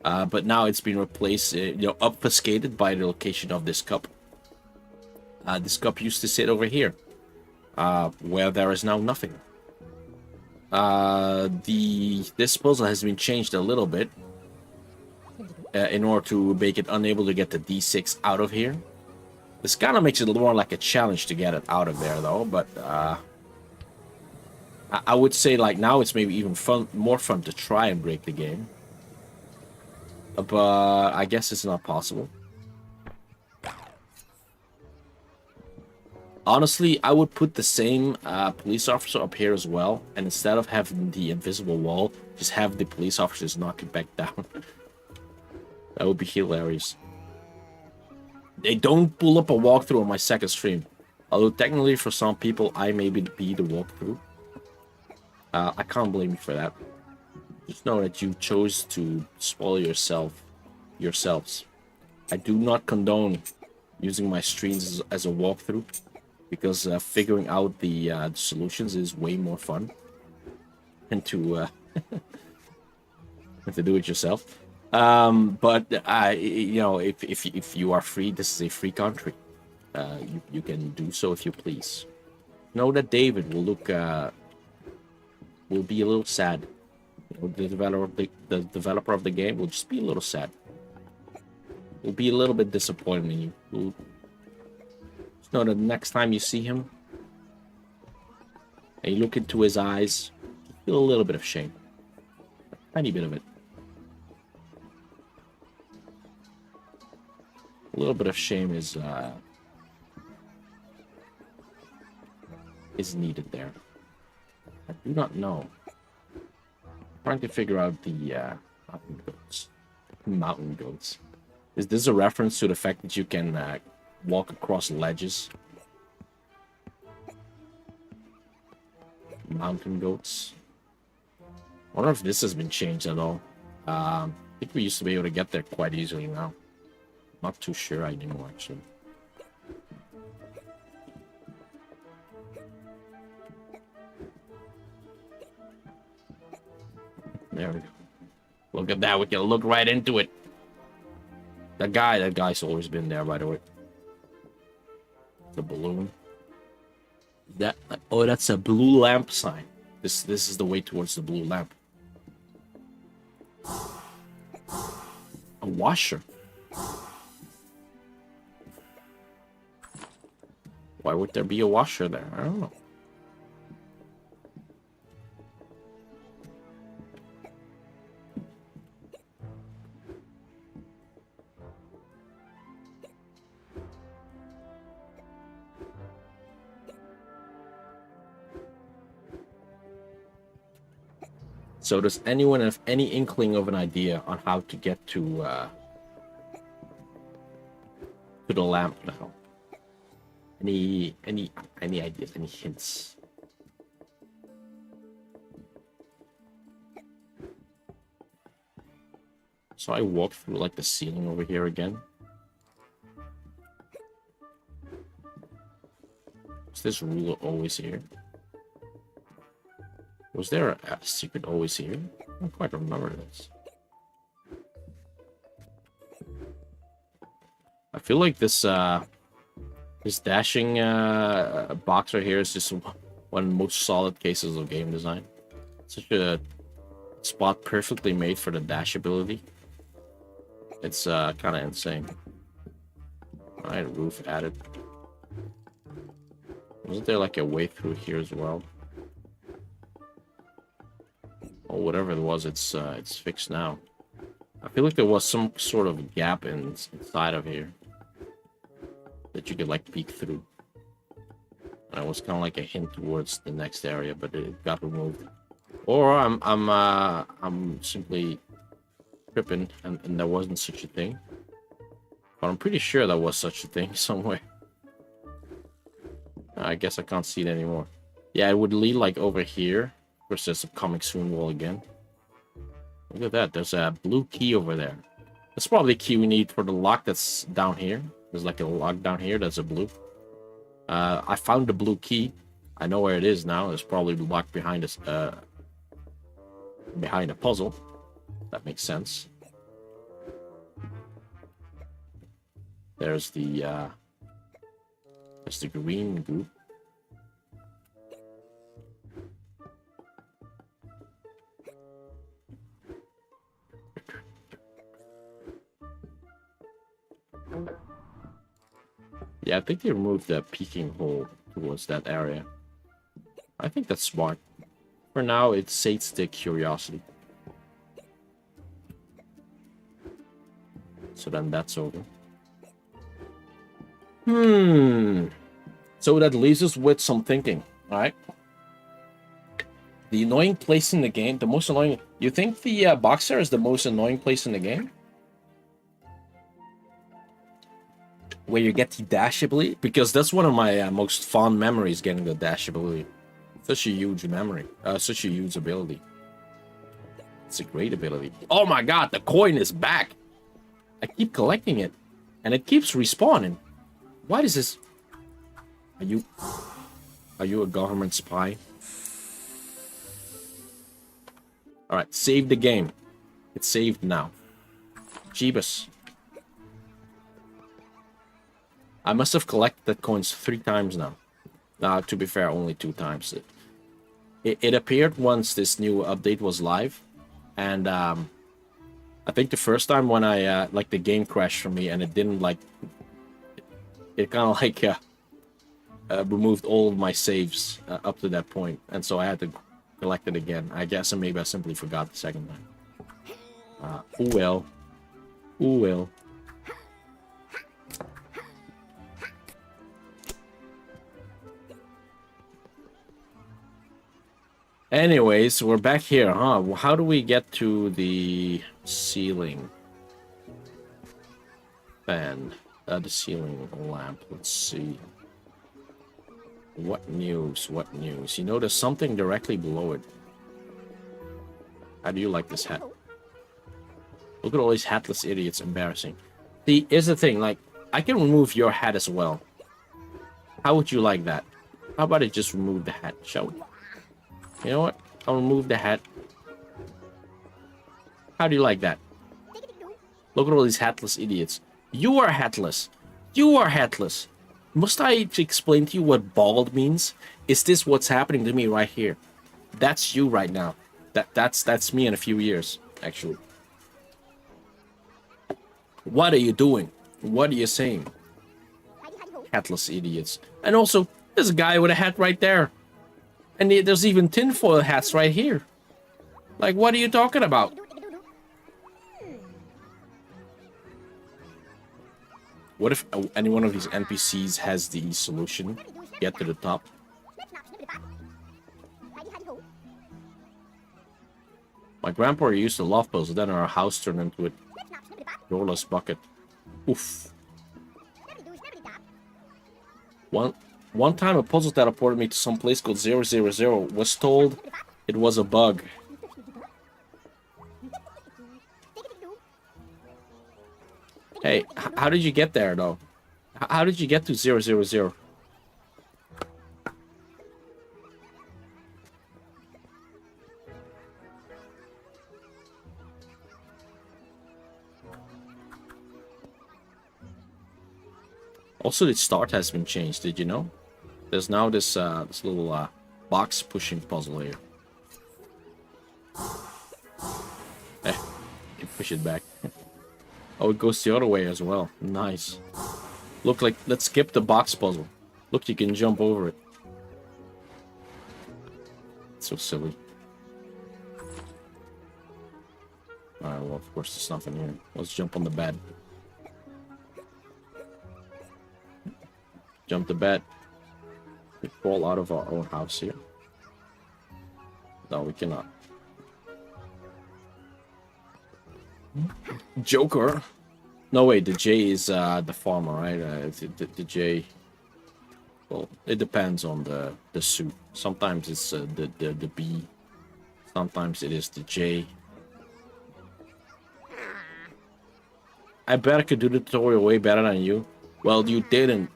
but now it's been replaced, obfuscated by the location of this cup. This cup used to sit over here, where there is now nothing. This puzzle has been changed a little bit in order to make it unable to get the D6 out of here. This kind of makes it more like a challenge to get it out of there, though. But I would say like now it's maybe even more fun to try and break the game. But I guess it's not possible. Honestly, I would put the same police officer up here as well, and instead of having the invisible wall, just have the police officers knock it back down. That would be hilarious. They don't pull up a walkthrough on my second stream. Although technically for some people, I may be the walkthrough. I can't blame you for that. Just know that you chose to spoil yourselves. I do not condone using my streams as a walkthrough, because figuring out the solutions is way more fun than to do it yourself. But if you are free, this is a free country. You can do so if you please. Know that David will be a little sad. The developer of the game will just be a little sad. Will be a little bit disappointed in you. Just know that the next time you see him and you look into his eyes, you feel a little bit of shame. A tiny bit of it. A little bit of shame is needed there. I do not know. I'm trying to figure out the mountain goats. Mountain goats. Is this a reference to the fact that you can walk across ledges? Mountain goats. I wonder if this has been changed at all. I think we used to be able to get there quite easily now. Not too sure anymore, actually. There we go. Look at that. We can look right into it. That guy's always been there, by the way. The balloon. Oh, that's a blue lamp sign. This is the way towards the blue lamp. A washer. Why would there be a washer there? I don't know. So does anyone have any inkling of an idea on how to get to the lamp now? Any ideas, any hints? So I walk through like the ceiling over here again. Is this ruler always here? Was there a secret always here? I don't quite remember this. I feel like this this dashing box right here is just one of the most solid cases of game design. Such a spot perfectly made for the dash ability. It's kind of insane. Alright, roof added. Wasn't there like a way through here as well? Oh, whatever it was, it's fixed now. I feel like there was some sort of gap inside of here that you could like peek through. And it was kind of like a hint towards the next area, but it got removed. Or I'm simply tripping, and there wasn't such a thing. But I'm pretty sure there was such a thing somewhere. I guess I can't see it anymore. Yeah, it would lead like over here. Of course, there's a coming soon wall again. Look at that. There's a blue key over there. That's probably the key we need for the lock that's down here. There's like a lock down here that's a blue. I found the blue key. I know where it is now. It's probably locked behind us. Behind a puzzle. That makes sense. There's the green group. Yeah, I think they removed the peeking hole towards that area. I think that's smart. For now, it sates the curiosity. So then that's over. So that leaves us with some thinking, alright? The annoying place in the game, the most annoying... You think the boxer is the most annoying place in the game? Where you get the dash ability? Because that's one of my most fond memories, getting the dash ability. Such a huge memory. Such a huge ability. It's a great ability. Oh my god, the coin is back! I keep collecting it. And it keeps respawning. What is this? Are you a government spy? Alright, save the game. It's saved now. Jeebus. I must have collected coins 3 times now. To be fair, only 2 times. It appeared once this new update was live. And I think the first time when I like the game crashed for me and it didn't like it kind of like removed all of my saves up to that point, and so I had to collect it again. I guess, and maybe I simply forgot the second time. Oh well. Oh well. Anyways, we're back here, huh? How do we get to the ceiling fan? The ceiling lamp. Let's see. What news? What news? You know, there's something directly below it. How do you like this hat? Look at all these hatless idiots. Embarrassing. See, here's the thing. Like, I can remove your hat as well. How would you like that? How about I just remove the hat, shall we? You know what? I'll remove the hat. How do you like that? Look at all these hatless idiots. You are hatless. You are hatless. Must I explain to you what bald means? Is this what's happening to me right here? That's you right now. That's me in a few years, actually. What are you doing? What are you saying? Hatless idiots. And also, there's a guy with a hat right there. And there's even tinfoil hats right here. Like, what are you talking about? What if any one of these NPCs has the solution? Get to the top. My grandpa used to love puzzles, then our house turned into a doorless bucket. Oof. One time a puzzle teleported me to some place called 000. Was told it was a bug. Hey, how did you get there, though? How did you get to 000? Also, the start has been changed. Did you know? There's now this this little box pushing puzzle here. Eh, you push it back. Oh, it goes the other way as well. Nice. Look, like, let's skip the box puzzle. Look, you can jump over it. It's so silly. Alright, well, of course, there's nothing here. Let's jump on the bed. Jump the bed. We crawl out of our own house here. No, we cannot. Joker. No, wait, the J is the farmer, right? The J. Well, it depends on the suit. Sometimes it's the B. Sometimes it is the J. I bet I could do the tutorial way better than you. Well, you didn't.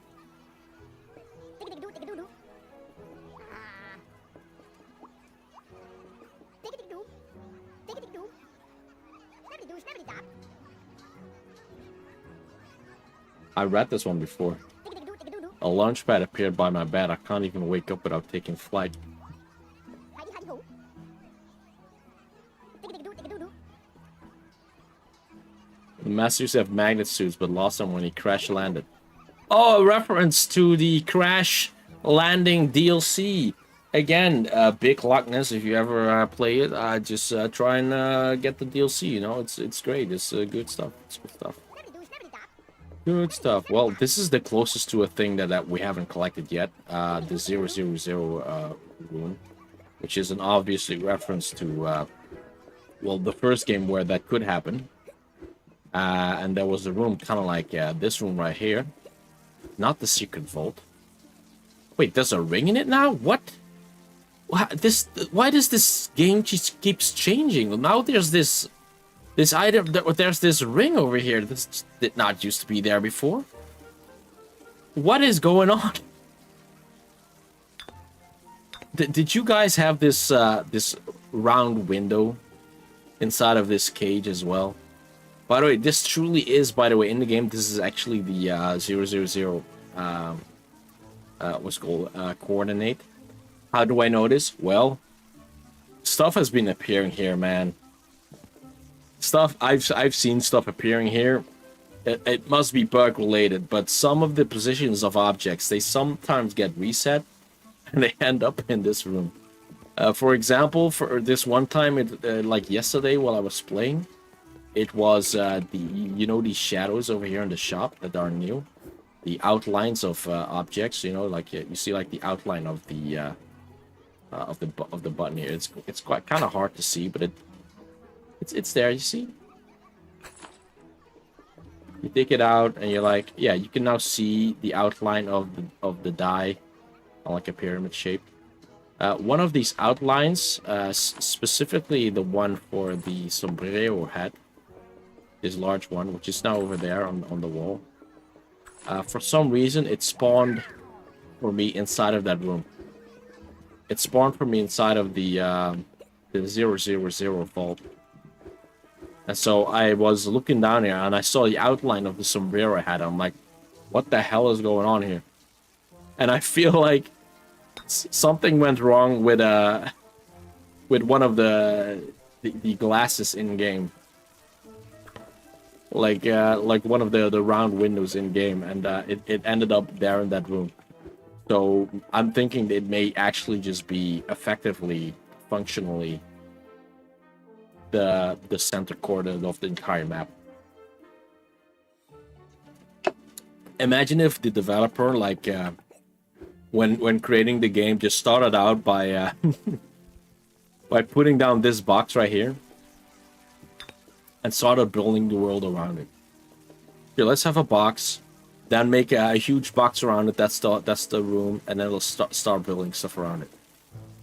I read this one before. A launch pad appeared by my bed. I can't even wake up without taking flight. The masters have magnet suits, but lost them when he crash landed. Oh, a reference to the Crash Landing DLC. Again, big Loch-ness. If you ever play it, just try and get the DLC. You know, it's great. It's good stuff. It's good stuff. Good stuff. Well, this is the closest to a thing that we haven't collected yet. The 000 rune, which is an obviously reference to, well, the first game where that could happen. And there was a room kind of like this room right here. Not the secret vault. Wait, there's a ring in it now? What? Why does this game just keeps changing? Now there's this item, there's this ring over here. This did not used to be there before. What is going on? Did you guys have this this round window inside of this cage as well? By the way, this truly is, by the way, in the game, this is actually the 000 what's called coordinate. How do I know this? Well, stuff has been appearing here, man. Stuff I've seen stuff appearing here. It must be bug related, but some of the positions of objects, they sometimes get reset and they end up in this room. For example, for this one time, like yesterday while I was playing, it was these shadows over here in the shop that are new, the outlines of objects. You know, like you see like the outline of the button here. It's quite kind of hard to see, but it's there. You see. You take it out and you're like, yeah, you can now see the outline of the die on like a pyramid shape. One of these outlines, specifically the one for the sombrero hat, this large one, which is now over there on the wall. For some reason, it spawned for me inside of that room. It spawned for me inside of the 000 vault. And so I was looking down here and I saw the outline of the sombrero hat. I'm like, what the hell is going on here? And I feel like something went wrong with one of the glasses in game. like one of the round windows in game, and it ended up there in that room. So I'm thinking it may actually just be effectively, functionally, the center coordinate of the entire map. Imagine if the developer, like, when creating the game, just started out by by putting down this box right here and started building the world around it. Here, let's have a box, then make a huge box around it. That's the room, and then we'll start building stuff around it.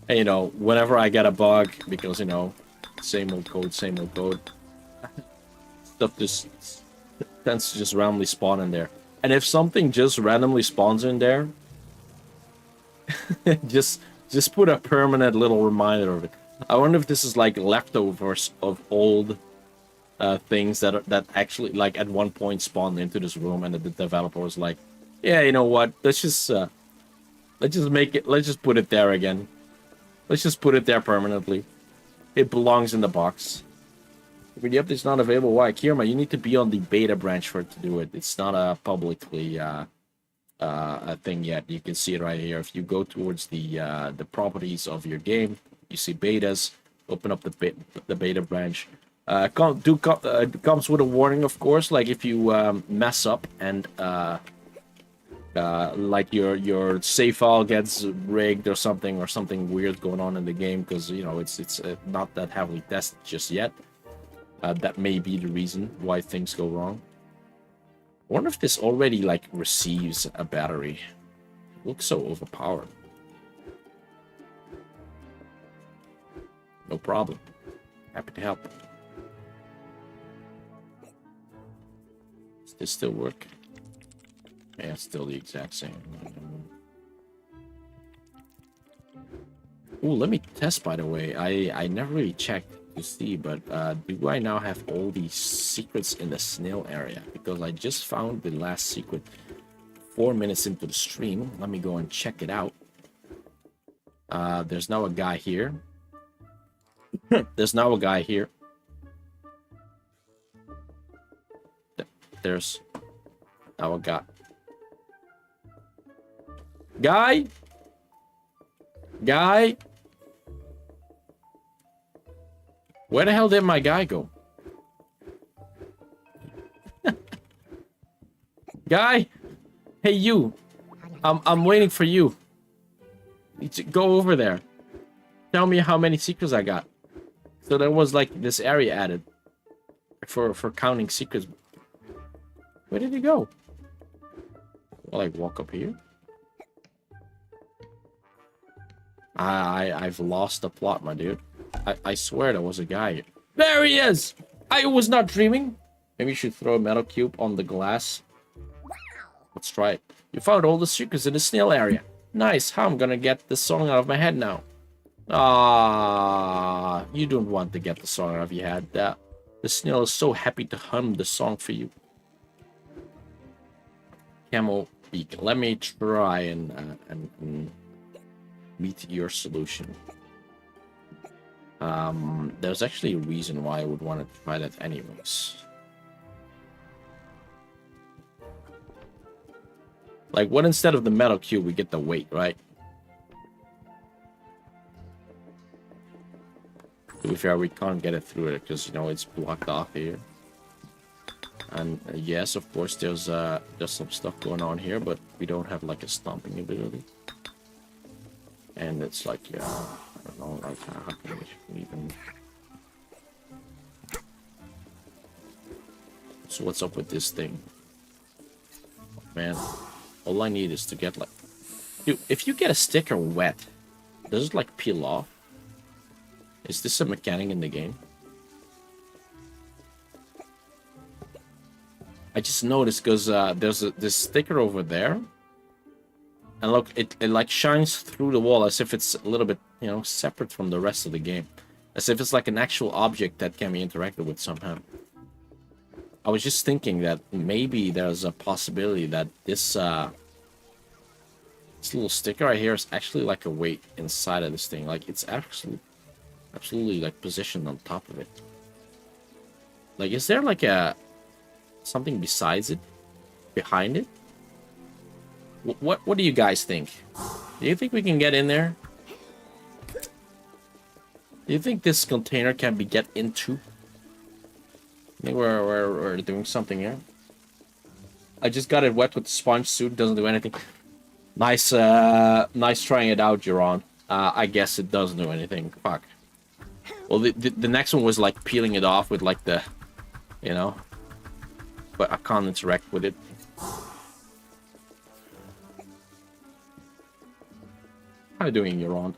And, you know, whenever I get a bug, because, you know, same old code, stuff just tends to just randomly spawn in there. And if something just randomly spawns in there, just put a permanent little reminder of it. I wonder if this is like leftovers of old things that actually, like, at one point spawned into this room, and the developer was like, yeah, you know what, let's just make it, let's just put it there again. Let's just put it there permanently. It belongs in the box. But the update's not available. Why? Kirma, you need to be on the beta branch for it to do it. It's not a publicly a thing yet. You can see it right here. If you go towards the properties of your game, you see betas. Open up the beta branch. Comes with a warning, of course. Like if you mess up and like your save file gets rigged or something weird going on in the game, because, you know, it's not that heavily tested just yet. That may be the reason why things go wrong. I wonder if this already, like, receives a battery. It looks so overpowered. No problem. Happy to help. Does this still work? Yeah, it's still the exact same. Ooh, let me test, by the way. I never really checked to see, but do I now have all these secrets in the snail area? Because I just found the last secret 4 minutes into the stream. Let me go and check it out. There's now a guy here. There's now a guy here. There's now a guy. Guy? Where the hell did my guy go? Guy? Hey, you. I'm waiting for you. Go over there. Tell me how many secrets I got. So there was, like, this area added for counting secrets. Where did he go? Well, like, walk up here. I've lost the plot, my dude. I swear there was a guy here. There he is! I was not dreaming. Maybe you should throw a metal cube on the glass. Let's try it. You found all the secrets in the snail area. Nice. How I'm gonna get the song out of my head now? Ah, you don't want to get the song out of your head. The snail is so happy to hum the song for you. Camel beak. Let me try and meet your solution. There's actually a reason why I would want to try that anyways. Like, what instead of the metal cube, we get the weight, right? To be fair, we can't get it through it because, you know, it's blocked off here. And yes, of course, there's some stuff going on here, but we don't have, like, a stomping ability. And it's like, yeah, I don't know, like, how can we even... So what's up with this thing? Man, all I need is to get, like... Dude, if you get a sticker wet, does it, like, peel off? Is this a mechanic in the game? I just noticed because there's this sticker over there. And look, it like shines through the wall as if it's a little bit, you know, separate from the rest of the game. As if it's like an actual object that can be interacted with somehow. I was just thinking that maybe there's a possibility that this little sticker right here is actually like a weight inside of this thing. Like, it's absolutely like positioned on top of it. Like, is there like a... Something besides it? Behind it? What do you guys think? Do you think we can get in there? Do you think this container can be get into? I think we're doing something here. I just got it wet with the sponge suit. Doesn't do anything. Nice, nice trying it out, Juron. I guess it doesn't do anything. Fuck. Well, the next one was like peeling it off with like the, you know. But I can't interact with it. How you doing, Juron?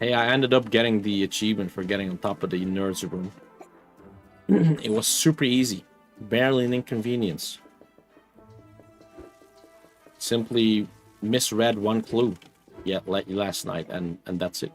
Hey, I ended up getting the achievement for getting on top of the nerds room. It was super easy. Barely an inconvenience. Simply misread one clue last night, and that's it.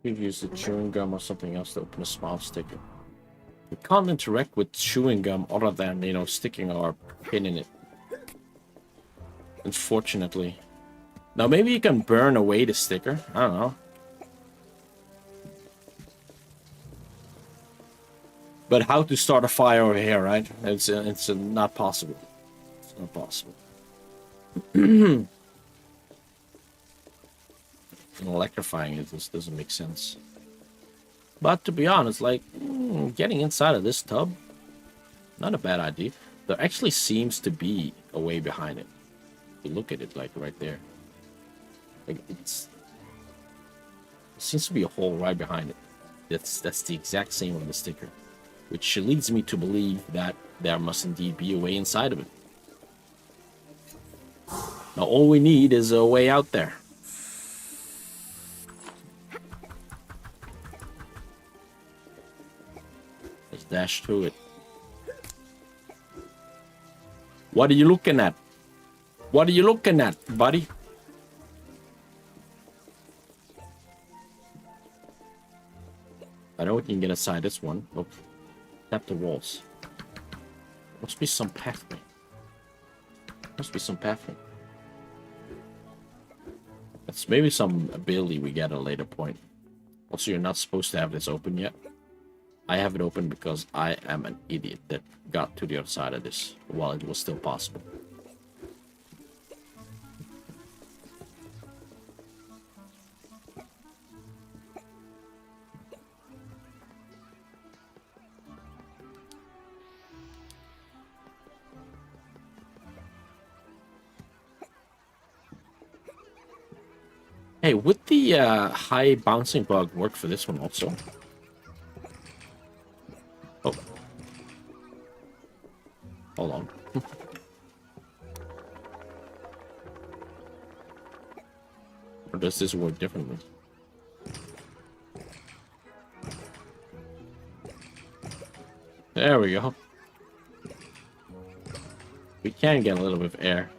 We've used the chewing gum or something else to open a smile sticker. We can't interact with chewing gum other than, you know, sticking our pin in it. Unfortunately. Now maybe you can burn away the sticker. I don't know. But how to start a fire over here, right? It's not possible. It's not possible. Electrifying it just doesn't make sense. But to be honest, like, getting inside of this tub, not a bad idea. There actually seems to be a way behind it. If you look at it, like, right there. Like, it seems to be a hole right behind it. That's the exact same on the sticker. Which leads me to believe that there must indeed be a way inside of it. Now, all we need is a way out there. Let's dash through it. What are you looking at? What are you looking at, buddy? I know we can get inside this one. Oh, tap the walls. Must be some pathway. Must be some pathway. That's maybe some ability we get at a later point. Also, you're not supposed to have this open yet. I have it open because I am an idiot that got to the other side of this while it was still possible. Hey, would the high bouncing bug work for this one also? Oh. Hold on. Or does this work differently? There we go. We can get a little bit of air.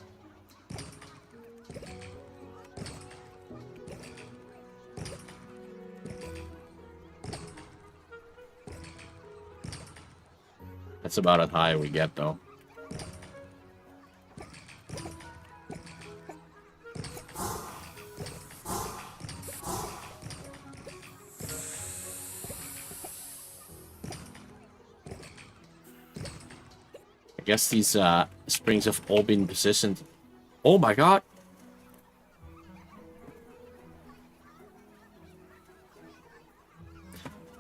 That's about as high we get, though. I guess these springs have all been positioned. Oh my god!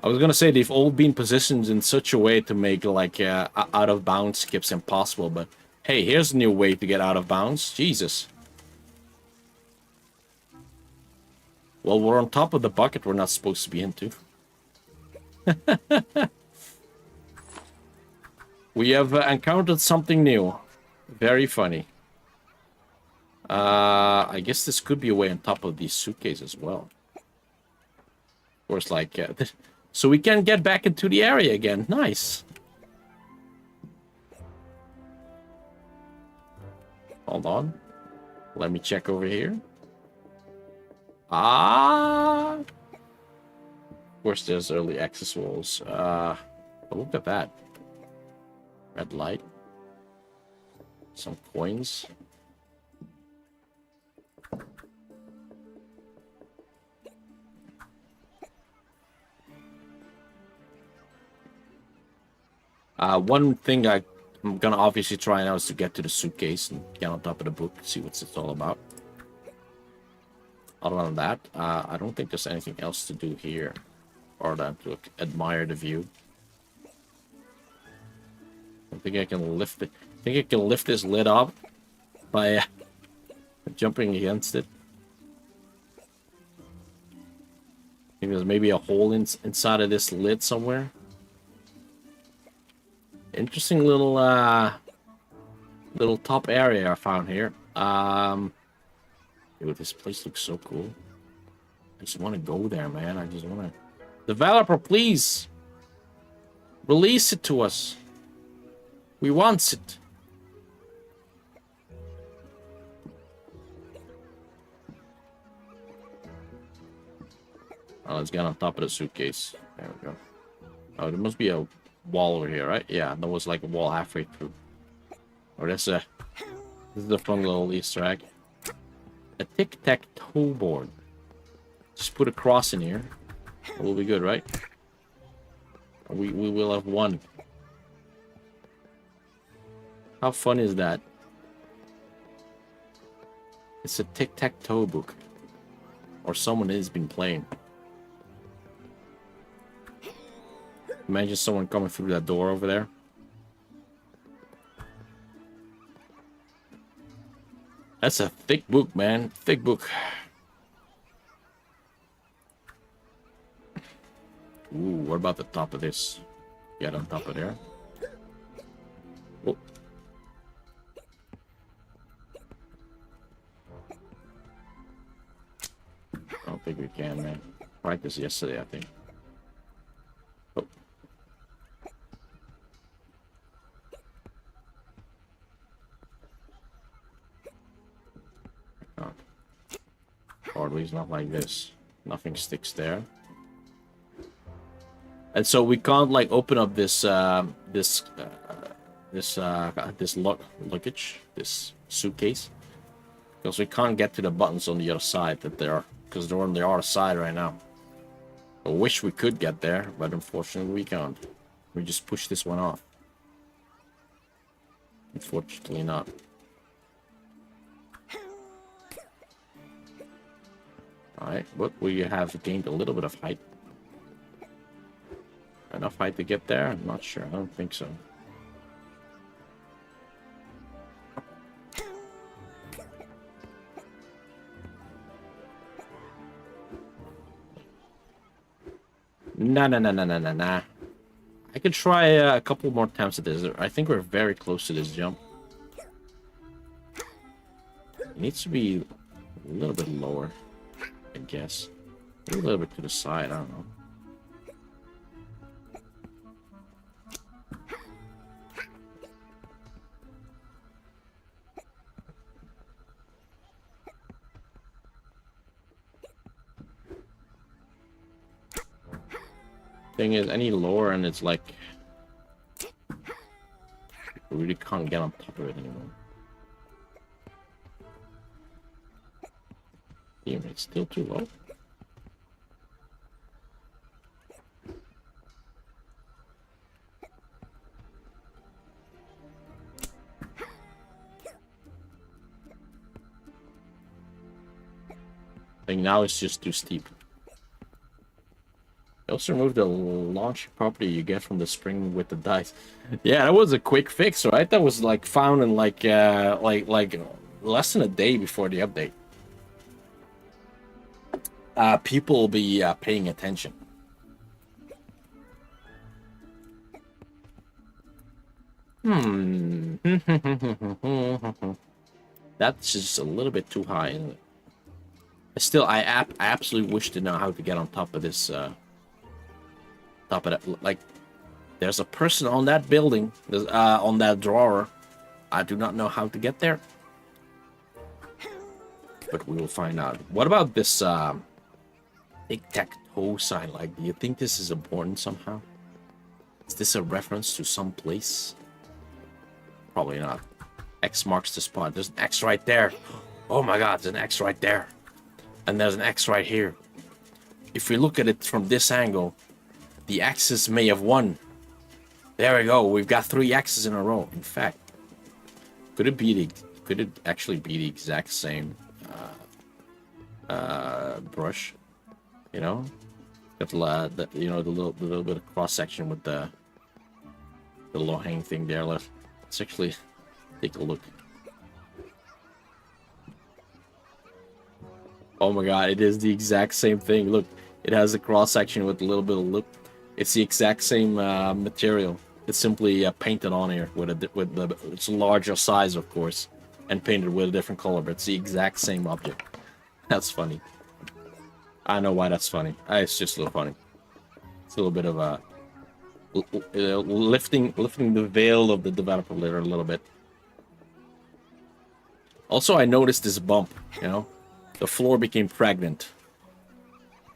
I was gonna say they've all been positioned in such a way to make like out of bounds skips impossible, but hey, here's a new way to get out of bounds. Jesus. Well, we're on top of the bucket we're not supposed to be into. We have encountered something new. Very funny. I guess this could be a way on top of these suitcases as well. Of course, like... so we can get back into the area again. Nice. Hold on. Let me check over here. Ah! Of course, there's early access walls. Look at that. Red light. Some coins. One thing I'm gonna obviously try now is to get to the suitcase and get on top of the book, see what it's all about. Other than that, I don't think there's anything else to do here, or than to admire the view. I think I can lift it. I think I can lift this lid up by jumping against it. I think there's maybe a hole inside of this lid somewhere. Interesting little top area I found here. Dude, this place looks so cool. I just want to go there, man. I just want to... Developer, please! Release it to us. We want it. Oh, let's get on top of the suitcase. There we go. Oh, there must be a wall over here, right? Yeah, there was like a wall halfway through. Oh, this is a fun little Easter egg. A tic-tac-toe board. Just put a cross in here. It will be good, right? We will have won. How fun is that? It's a tic-tac-toe book. Or someone has been playing. Imagine someone coming through that door over there. That's a thick book, man. Thick book. Ooh, what about the top of this? Get on top of there. Oh. I don't think we can, man. Tried this yesterday, I think. Oh. Oh. Or at least not like this. Nothing sticks there. And so we can't like open up this luggage, this suitcase, because we can't get to the buttons on the other side that they are, because they're on the other side right now. I wish we could get there, but unfortunately we can't. We just push this one off. Unfortunately not. Alright, but we have gained a little bit of height. Enough height to get there? I'm not sure. I don't think so. Nah. I could try a couple more times at this. I think we're very close to this jump. It needs to be a little bit lower, I guess. Maybe a little bit to the side, I don't know. Thing is, any lower and it's like we really can't get on top of it anymore. Damn, it's still too low. I think now it's just too steep. I also removed the launch property you get from the spring with the dice. Yeah, that was a quick fix, right? That was like found in like less than a day before the update. People will be paying attention. Hmm. That's just a little bit too high, isn't it? Still, I absolutely wish to know how to get on top of this, top of that. Like, there's a person on that building, on that drawer. I do not know how to get there, but we will find out. What about this, tic-tac-toe sign? Like, do you think this is important somehow? Is this a reference to some place? Probably not. X marks the spot. There's an X right there. Oh my god, there's an X right there. And there's an X right here. If we look at it from this angle, the X's may have won. There we go. We've got 3 X's in a row. In fact, could it actually be the exact same brush? You know, got the you know, the little bit of cross section with the low hanging thing there. Let's actually take a look. Oh my god, it is the exact same thing. Look, it has a cross section with a little bit of lip. It's the exact same material. It's simply painted on here it's a larger size, of course, and painted with a different color. But it's the exact same object. That's funny. I know why that's funny. It's just a little funny. It's a little bit of a lifting the veil of the developer layer a little bit. Also, I noticed this bump. You know, the floor became pregnant.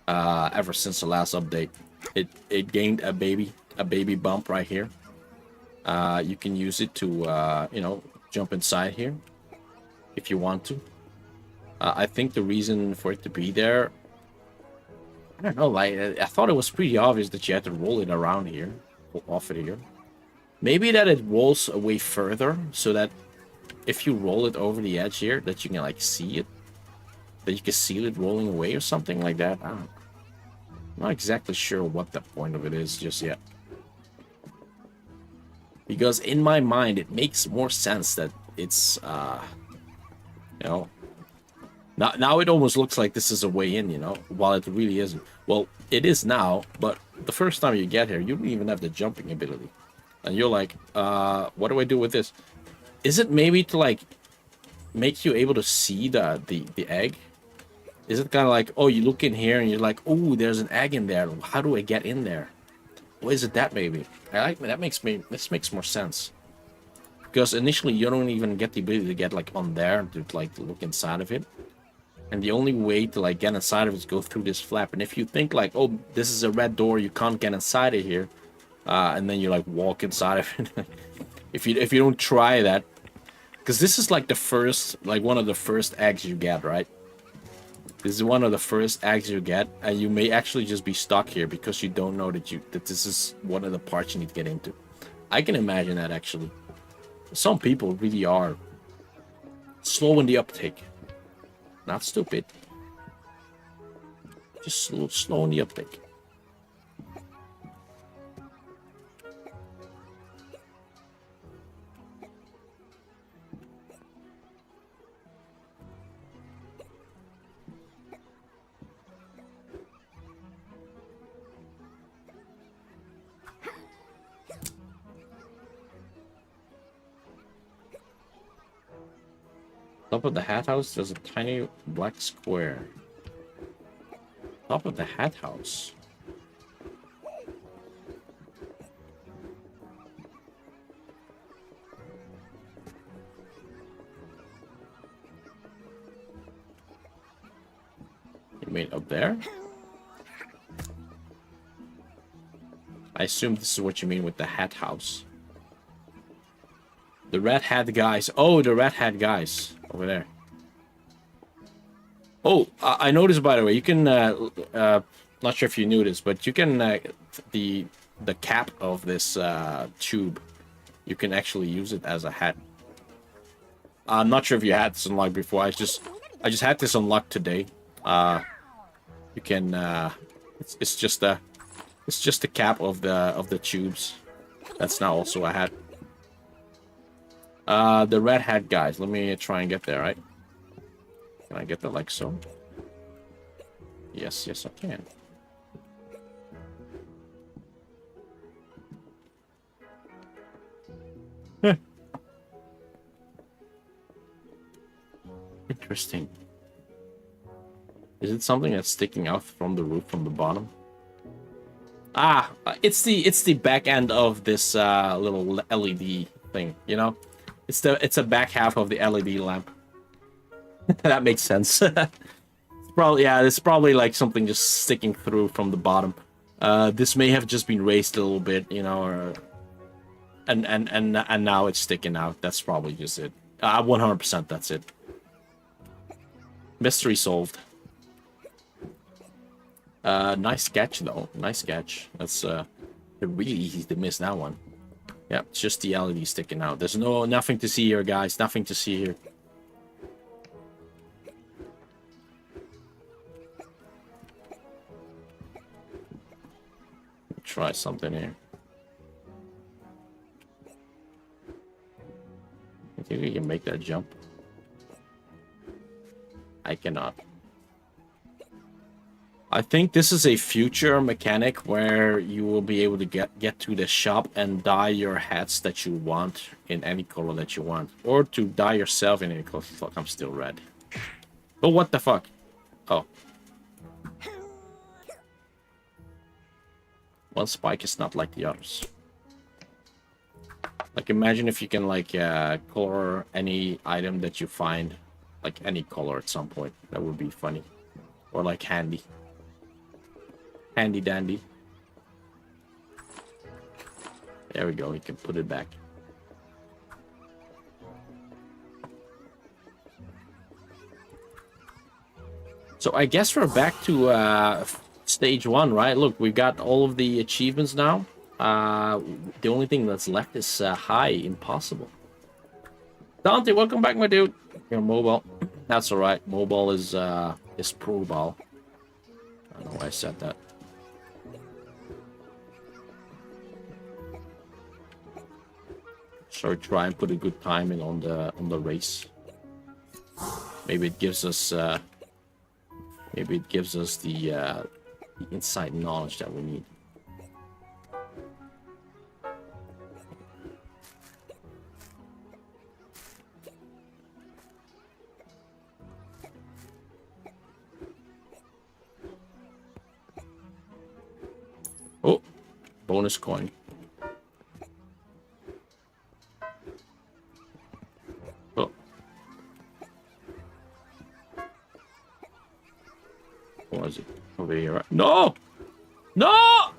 Ever since the last update, it gained a baby bump right here. You can use it to you know, jump inside here if you want to. I think the reason for it to be there, I don't know, like I thought it was pretty obvious that you had to roll it around here, off it here. Maybe that it rolls away further so that if you roll it over the edge here, that you can like see it, that you can see it rolling away or something like that. I don't know. I'm not exactly sure what the point of it is just yet. Because in my mind, it makes more sense that it's, you know, now it almost looks like this is a way in, you know, while it really isn't. Well, it is now, but the first time you get here, you don't even have the jumping ability. And you're like, what do I do with this? Is it maybe to, like, make you able to see the egg? Is it kind of like, oh, you look in here and you're like, oh, there's an egg in there. How do I get in there? What is it that maybe? This makes more sense. Because initially you don't even get the ability to get like on there to like to look inside of it. And the only way to like get inside of it is go through this flap. And if you think like, oh, this is a red door, you can't get inside of here, and then you like walk inside of it. if you don't try that, because this is like the first, like one of the first eggs you get, right? This is one of the first eggs you get, and you may actually just be stuck here because you don't know that this is one of the parts you need to get into. I can imagine that actually. Some people really are slow in the uptake. Not stupid. Just slow in the uptake. Top of the hat house, there's a tiny black square. Top of the hat house. You mean up there? I assume this is what you mean with the hat house. The red hat guys. Oh, the red hat guys over there. Oh, I noticed, by the way, you can, not sure if you knew this, but you can, the cap of this tube, you can actually use it as a hat. I'm not sure if you had this unlocked before. I just had this unlocked today. You can, it's just the cap of the tubes. That's now also a hat. The red hat guys. Let me try and get there, right? Can I get there like so? Yes, I can. Interesting. Is it something that's sticking out from the roof from the bottom? Ah, it's the back end of this little LED thing, you know? It's a back half of the LED lamp. That makes sense. Probably, yeah, it's probably like something just sticking through from the bottom. This may have just been raised a little bit, you know, or and now it's sticking out. That's probably just it. 100% that's it. Mystery solved. Nice sketch though. Nice sketch. That's really easy to miss that one. Yeah, it's just the LED sticking out. There's nothing to see here, guys. Nothing to see here. Try something here. I think we can make that jump. I cannot. I think this is a future mechanic where you will be able to get to the shop and dye your hats that you want in any color that you want. Or to dye yourself in any color. Fuck, I'm still red. But what the fuck? Oh. One spike is not like the others. Like, imagine if you can, like, color any item that you find, like, any color at some point. That would be funny. Or, like, handy. Handy dandy. There we go, we can put it back. So, I guess we're back to, stage 1, right? Look, we've got all of the achievements now. The only thing that's left is high impossible. Dante, welcome back, my dude. You're mobile. That's all right. Mobile is pro ball. I don't know why I said that. So try and put a good timing on the race. Maybe it gives us the insight knowledge that we need. Oh, bonus coin. Oh. What was it? Over here, right? No! No!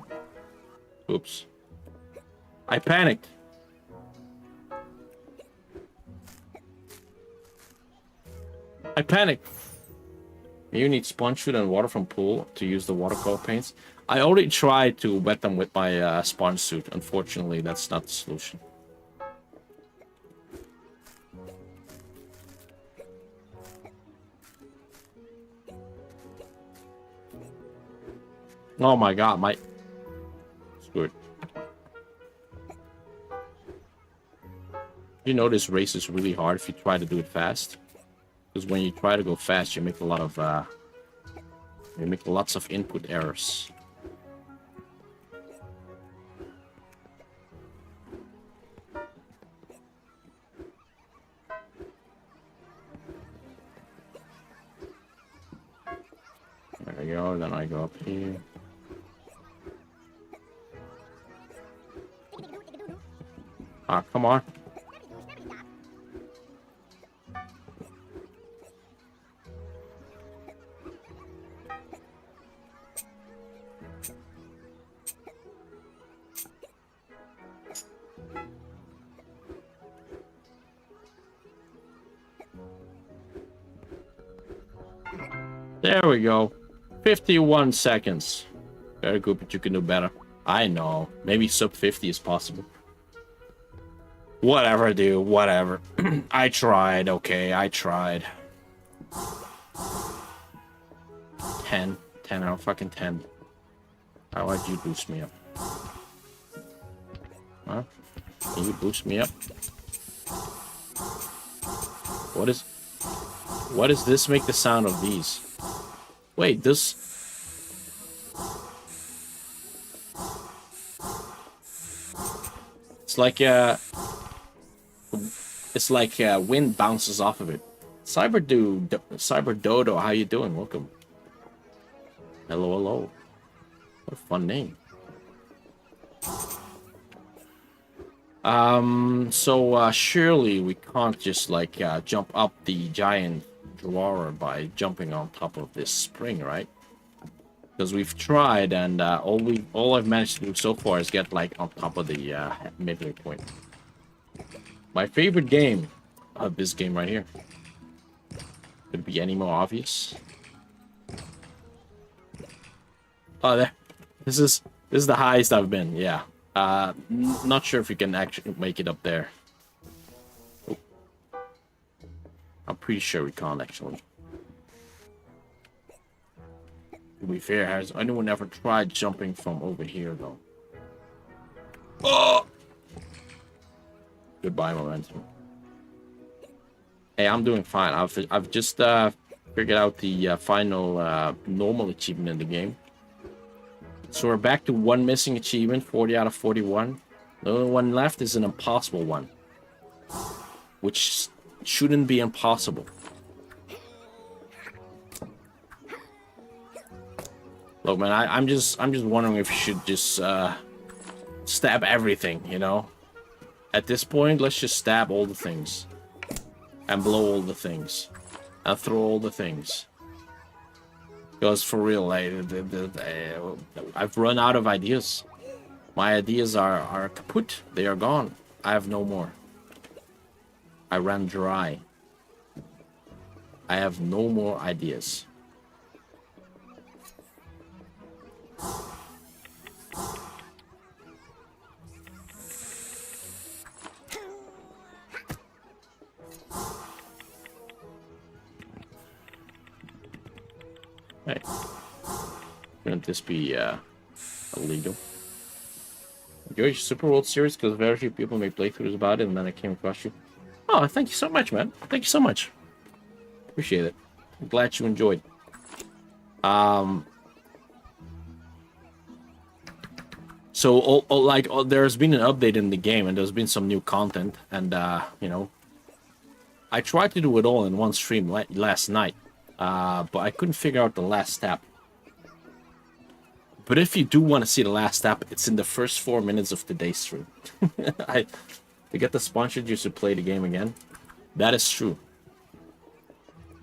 Oops. I panicked. You need sponge food and water from pool to use the watercolor paints. I already tried to wet them with my sponge suit. Unfortunately, that's not the solution. Oh my god, my... Screw it. You know this race is really hard if you try to do it fast. Because when you try to go fast, you make a lot of, you make lots of input errors. There we go, then I go up here. Ah, come on. There we go. 51 seconds. Very good, but you can do better. I know. Maybe sub 50 is possible. Whatever, dude. Whatever. I tried, okay? I tried. 10. 10 out of fucking 10. How would you boost me up? Huh? Can you boost me up? What does this make the sound of these? Wait, this... It's like, It's like wind bounces off of it. Cyber Dodo, how you doing? Welcome. Hello, hello. What a fun name. So surely we can't just like jump up the giant drawer by jumping on top of this spring, right? Because we've tried, and all I've managed to do so far is get like on top of the midway point. My favorite game of this game right here. Could it be any more obvious? Oh, there. This is the highest I've been. Yeah. Not sure if we can actually make it up there. Oh. I'm pretty sure we can't actually. To be fair, has anyone ever tried jumping from over here though? Oh! Goodbye, momentum. Hey, I'm doing fine. I've just figured out the final normal achievement in the game. So we're back to one missing achievement, 40 out of 41. The only one left is an impossible one, which shouldn't be impossible. Look, man, I'm just wondering if you should just stab everything, you know? At this point, let's just stab all the things. And blow all the things. And throw all the things. Because for real, I've run out of ideas. My ideas are kaput. They are gone. I have no more. I ran dry. I have no more ideas. Hey, shouldn't this be illegal? Enjoy your Supraworld series because very few people make playthroughs about it, and then I came across you. Oh, thank you so much, man. Thank you so much. Appreciate it. I'm glad you enjoyed. So, there's been an update in the game, and there's been some new content, and you know, I tried to do it all in one stream last night. But I couldn't figure out the last step. But if you do want to see the last step, it's in the first 4 minutes of today's stream. To get the sponsored, you should play the game again. That is true.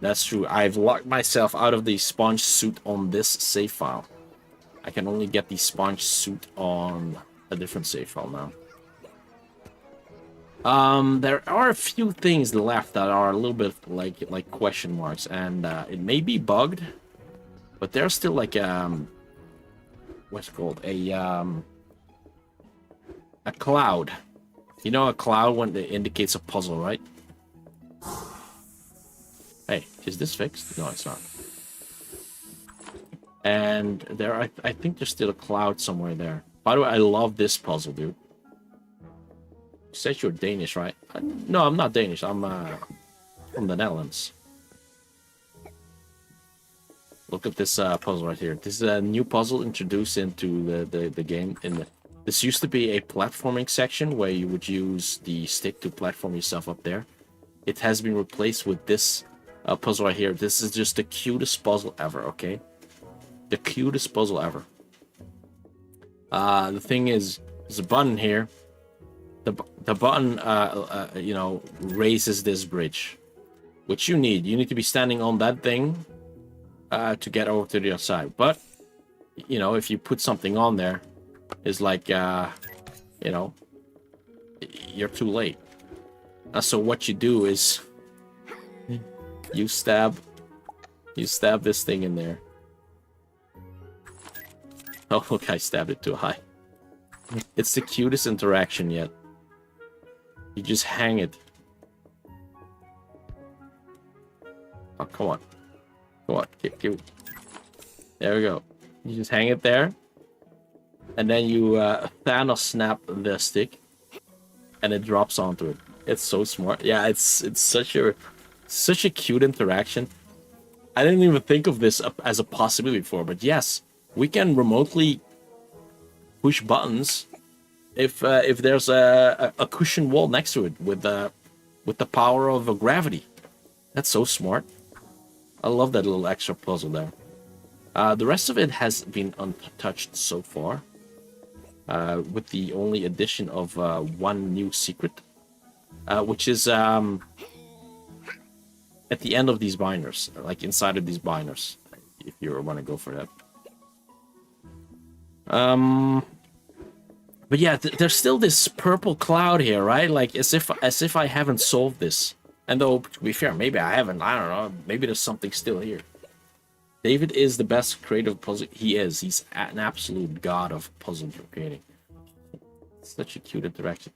That's true. I've locked myself out of the sponge suit on this save file. I can only get the sponge suit on a different save file now. There are a few things left that are a little bit like question marks, and it may be bugged, but there's still like what's it called, a cloud. You know, a cloud when it indicates a puzzle, right? Hey, is this fixed? No, it's not. And there, I think there's still a cloud somewhere there. By the way, I love this puzzle, dude. You said you're Danish, right? No, I'm not Danish. I'm from the Netherlands. Look at this puzzle right here. This is a new puzzle introduced into the game. This used to be a platforming section where you would use the stick to platform yourself up there. It has been replaced with this puzzle right here. This is just the cutest puzzle ever, okay? The cutest puzzle ever. The thing is, there's a button here. The button, you know, raises this bridge, which you need. You need to be standing on that thing to get over to the other side. But, you know, if you put something on there, it's like, you know, you're too late. So what you do is you stab this thing in there. Oh, look, I stabbed it too high. It's the cutest interaction yet. You just hang it. Oh, come on. Come on. Keep. There we go. You just hang it there. And then you Thanos snap the stick. And it drops onto it. It's so smart. Yeah, it's such a cute interaction. I didn't even think of this as a possibility before, but yes, we can remotely push buttons if there's a cushion wall next to it with with the power of gravity. That's so smart. I love that little extra puzzle there. The rest of it has been untouched so far, with the only addition of one new secret, which is at the end of these binders, like inside of these binders, if you want to go for that. But yeah, there's still this purple cloud here, right? Like as if I haven't solved this. And though, to be fair, maybe I haven't. I don't know. Maybe there's something still here. David is the best creative puzzle. He is. He's an absolute god of puzzle creating. Such a cute interaction.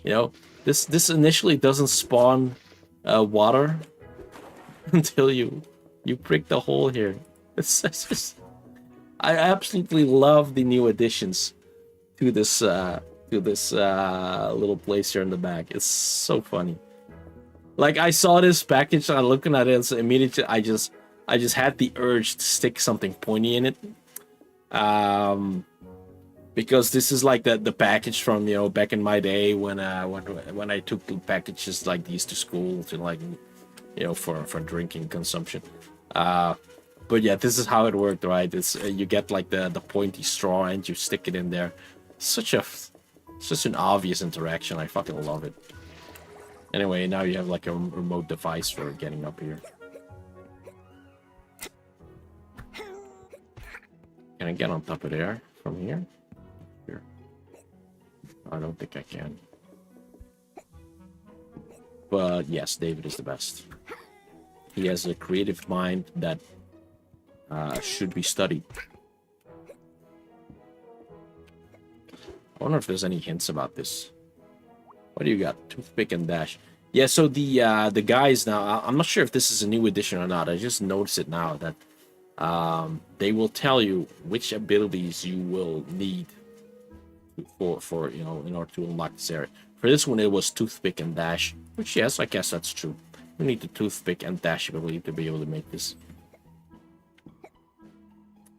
You know, this initially doesn't spawn water until you prick the hole here. It's just, I absolutely love the new additions to this little place here in the back. It's so funny. Like I saw this package, I'm looking at it, so immediately I just had the urge to stick something pointy in it. Because this is like the package from, you know, back in my day when I took packages like these to school to, like, you know, for drinking consumption. But yeah, this is how it worked, right? It's you get like the pointy straw and you stick it in there. Such an obvious interaction. I fucking love it. Anyway, now you have like a remote device for getting up here. Can I get on top of there from here? Here. I don't think I can. But yes, David is the best. He has a creative mind that should be studied. I wonder if there's any hints about this. What do you got? Toothpick and dash. Yeah, so the guys now, I'm not sure if this is a new addition or not. I just noticed it now that they will tell you which abilities you will need for you know, in order to unlock this area. For this one, it was toothpick and dash, which, yes, I guess that's true. You need the toothpick and dash ability to be able to make this.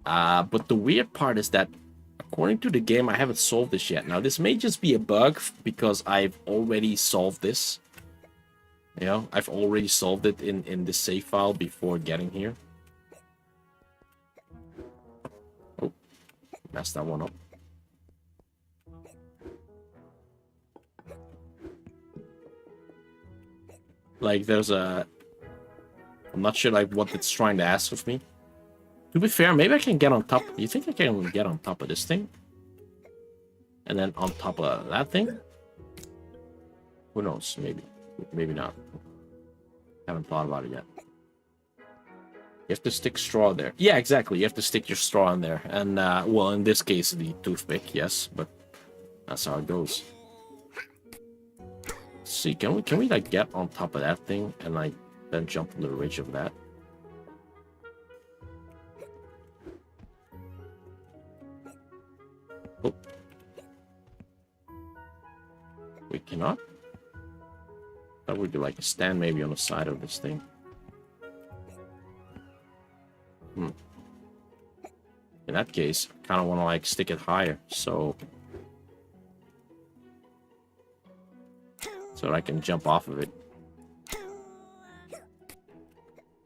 But the weird part is that, according to the game, I haven't solved this yet. Now, this may just be a bug because I've already solved this. You know, I've already solved it in the save file before getting here. Oh, messed that one up. Like, there's a... I'm not sure, like, what it's trying to ask of me. To be fair, maybe I can get on top... You think I can get on top of this thing? And then on top of that thing? Who knows? Maybe. Maybe not. Haven't thought about it yet. You have to stick straw there. Yeah, exactly. You have to stick your straw in there. And, well, in this case, the toothpick, yes. But that's how it goes. Let's see, can we, like, get on top of that thing and, like, then jump on the ridge of that? Oh. We cannot? That would be like a stand maybe on the side of this thing. In that case, I kind of want to like stick it higher, so that I can jump off of it.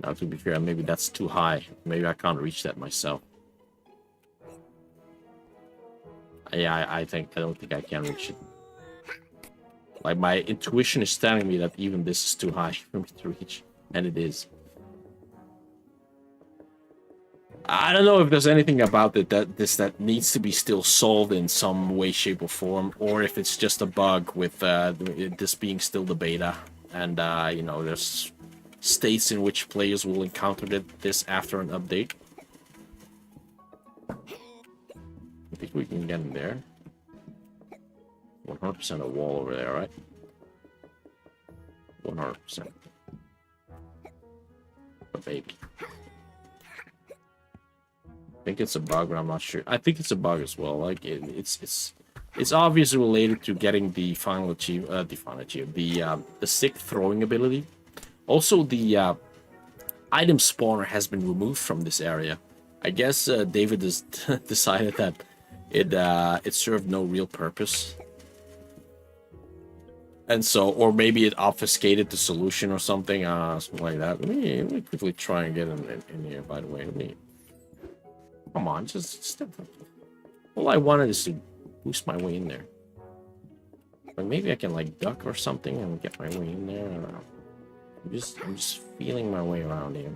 Now, to be fair, maybe that's too high. Maybe I can't reach that myself. Yeah, I don't think I can reach it. Like, my intuition is telling me that even this is too high for me to reach. And it is. I don't know if there's anything about it that needs to be still solved in some way, shape, or form. Or if it's just a bug with this being still the beta. And, you know, there's states in which players will encounter this after an update. I think we can get in there. 100% a wall over there, right? 100%. But baby. I think it's a bug, but I'm not sure. I think it's a bug as well. Like it's obviously related to getting the final achievement, the stick throwing ability. Also, the item spawner has been removed from this area. I guess David has decided that it served no real purpose. And so, or maybe it obfuscated the solution or something, something like that. Let me quickly try and get in here, by the way. Come on, just step up. All I wanted is to boost my way in there. But maybe I can, like, duck or something and get my way in there. I don't know. I'm just feeling my way around here.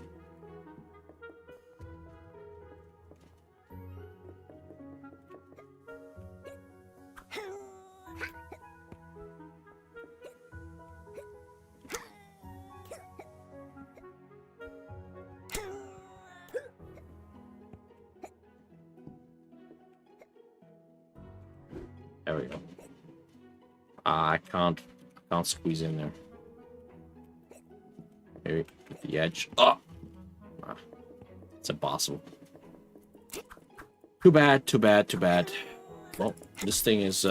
There we go. I can't squeeze in there. Maybe at the edge. Oh! It's impossible. Too bad, too bad, too bad. Well, this thing is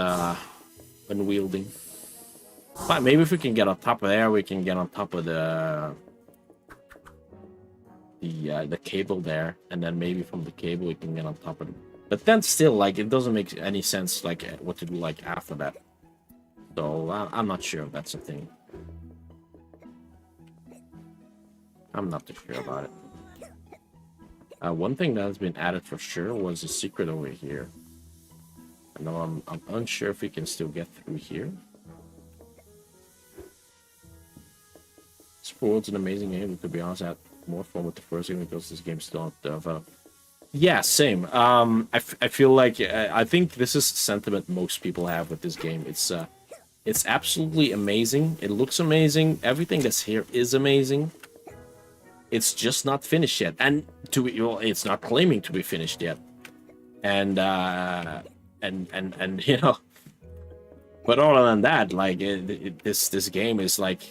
unwieldy. But maybe if we can get on top of there, we can get on top of the cable there, and then maybe from the cable we can get on top of it. But then still, like, it doesn't make any sense, like, what to do, like, after that. So, I'm not sure if that's a thing. I'm not too sure about it. One thing that has been added for sure was a secret over here. I know I'm unsure if we can still get through here. Supraworld's an amazing game. To be honest, I had more fun with the first game because this game's still not developed. Yeah, same. I feel like I think this is the sentiment most people have with this game. It's absolutely amazing. It looks amazing. Everything that's here is amazing. It's just not finished yet, and it's not claiming to be finished yet. And you know, but other than that, like this game is like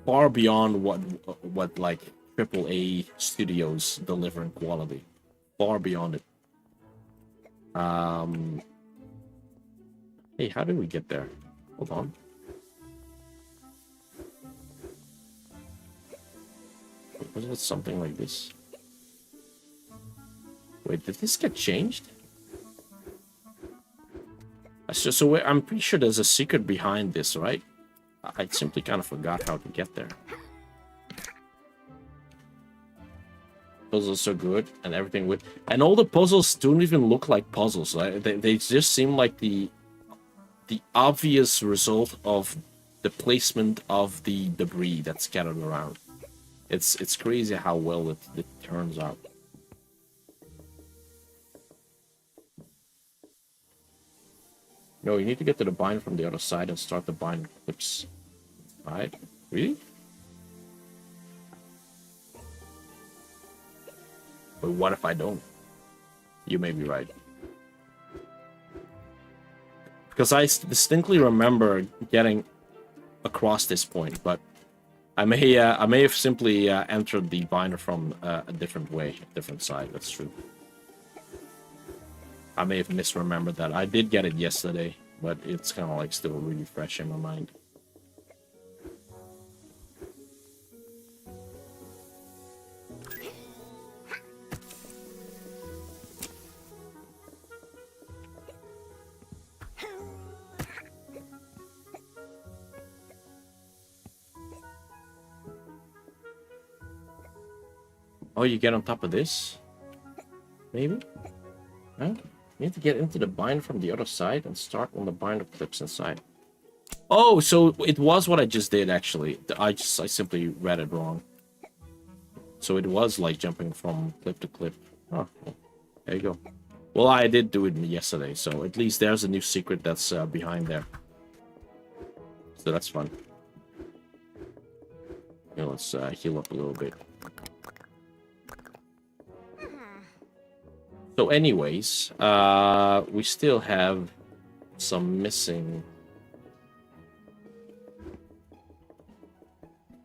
far beyond what like AAA studios deliver in quality. Far beyond it. Hey, how did we get there? Hold on. Was it something like this? Wait, did this get changed? So I'm pretty sure there's a secret behind this, right? I simply kind of forgot how to get there. Puzzles are good and everything with, and all the puzzles don't even look like puzzles. Right? They just seem like the obvious result of the placement of the debris that's scattered around. It's crazy how well it turns out. No, you need to get to the bind from the other side and start the bind clips. Alright? Really? But what if I don't? You may be right. Because I distinctly remember getting across this point, but I may have simply entered the binder from a different way, a different side. That's true. I may have misremembered that. I did get it yesterday, but it's kind of like still really fresh in my mind. Oh, you get on top of this? Maybe? Huh? You need to get into the bind from the other side and start on the binder clips inside. Oh, so it was what I just did, actually. I simply read it wrong. So it was like jumping from clip to clip. Oh, well, there you go. Well, I did do it yesterday, so at least there's a new secret that's behind there. So that's fun. Yeah, let's heal up a little bit. So anyways, we still have some missing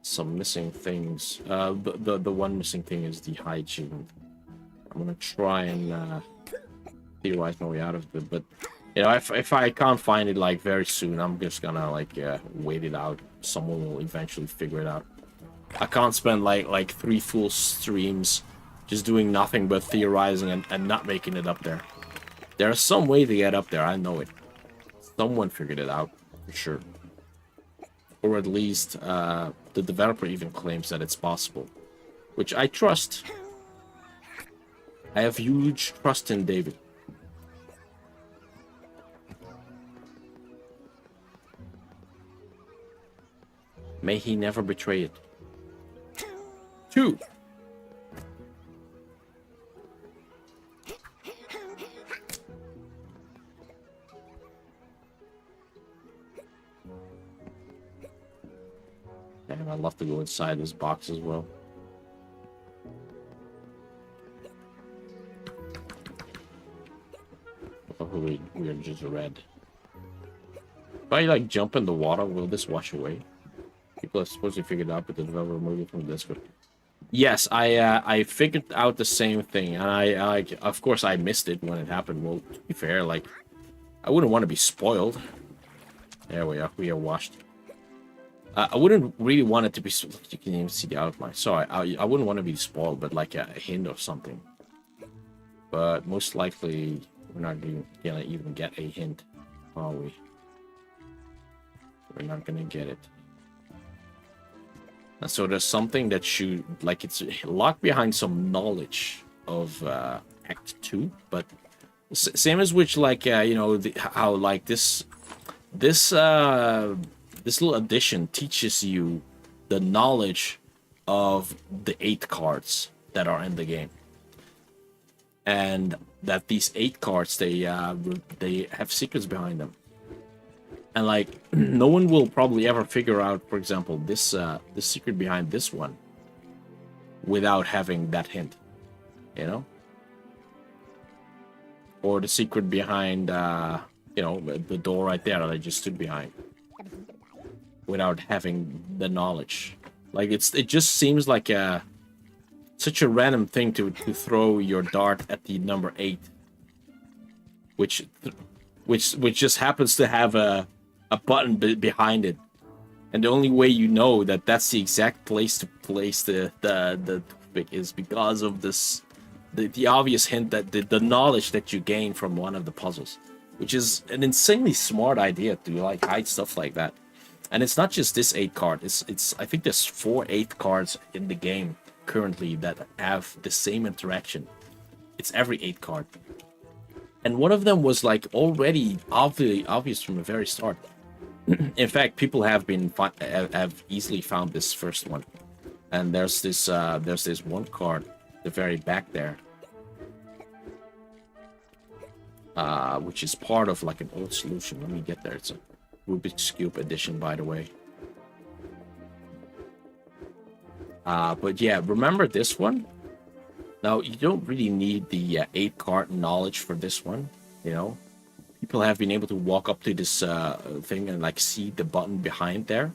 things. The one missing thing is the hygiene. I'm gonna try and theorize my way out of it, but you know, if I can't find it like very soon, I'm just gonna like wait it out. Someone will eventually figure it out. I can't spend like 3 full streams just doing nothing but theorizing and not making it up there. There's some way to get up there, I know it. Someone figured it out, for sure. or at least the developer even claims that it's possible, which I trust. I have huge trust in David. May he never betray it. 2. Damn, I'd love to go inside this box as well. Oh, we are just red. If I like jump in the water, will this wash away? People are supposed to figure it out, but the developer removed it from the Discord. Yes, I figured out the same thing, and I of course I missed it when it happened. Well, to be fair, like I wouldn't want to be spoiled. There we are. We are washed. I wouldn't really want it to be. You can even see the outline. Sorry, I wouldn't want to be spoiled, but like a hint or something. But most likely, we're not gonna even get a hint, are we? We're not gonna get it. And so there's something that should, like, it's locked behind some knowledge of Act 2, but same as which, like, you know, how like this little addition teaches you the knowledge of the 8 cards that are in the game, and that these 8 cards they have secrets behind them, and like no one will probably ever figure out, for example, this the secret behind this one without having that hint, you know, or the secret behind you know, the door right there that I just stood behind, without having the knowledge. Like it just seems like such a random thing to throw your dart at the number 8, which just happens to have a button behind it, and the only way you know that that's the exact place to place the toothpick is because of this the obvious hint, that the knowledge that you gain from one of the puzzles, which is an insanely smart idea to like hide stuff like that. And it's not just this 8 card. It's I think there's 4 8 cards in the game currently that have the same interaction. It's every 8 card, and one of them was like already obvious from the very start. In fact, people have easily found this first one, and there's this one card, the very back there, which is part of like an old solution. Let me get there. It's a Rubik's Cube edition, by the way. But yeah, remember this one? Now, you don't really need the 8 card knowledge for this one, you know? People have been able to walk up to this thing and like see the button behind there.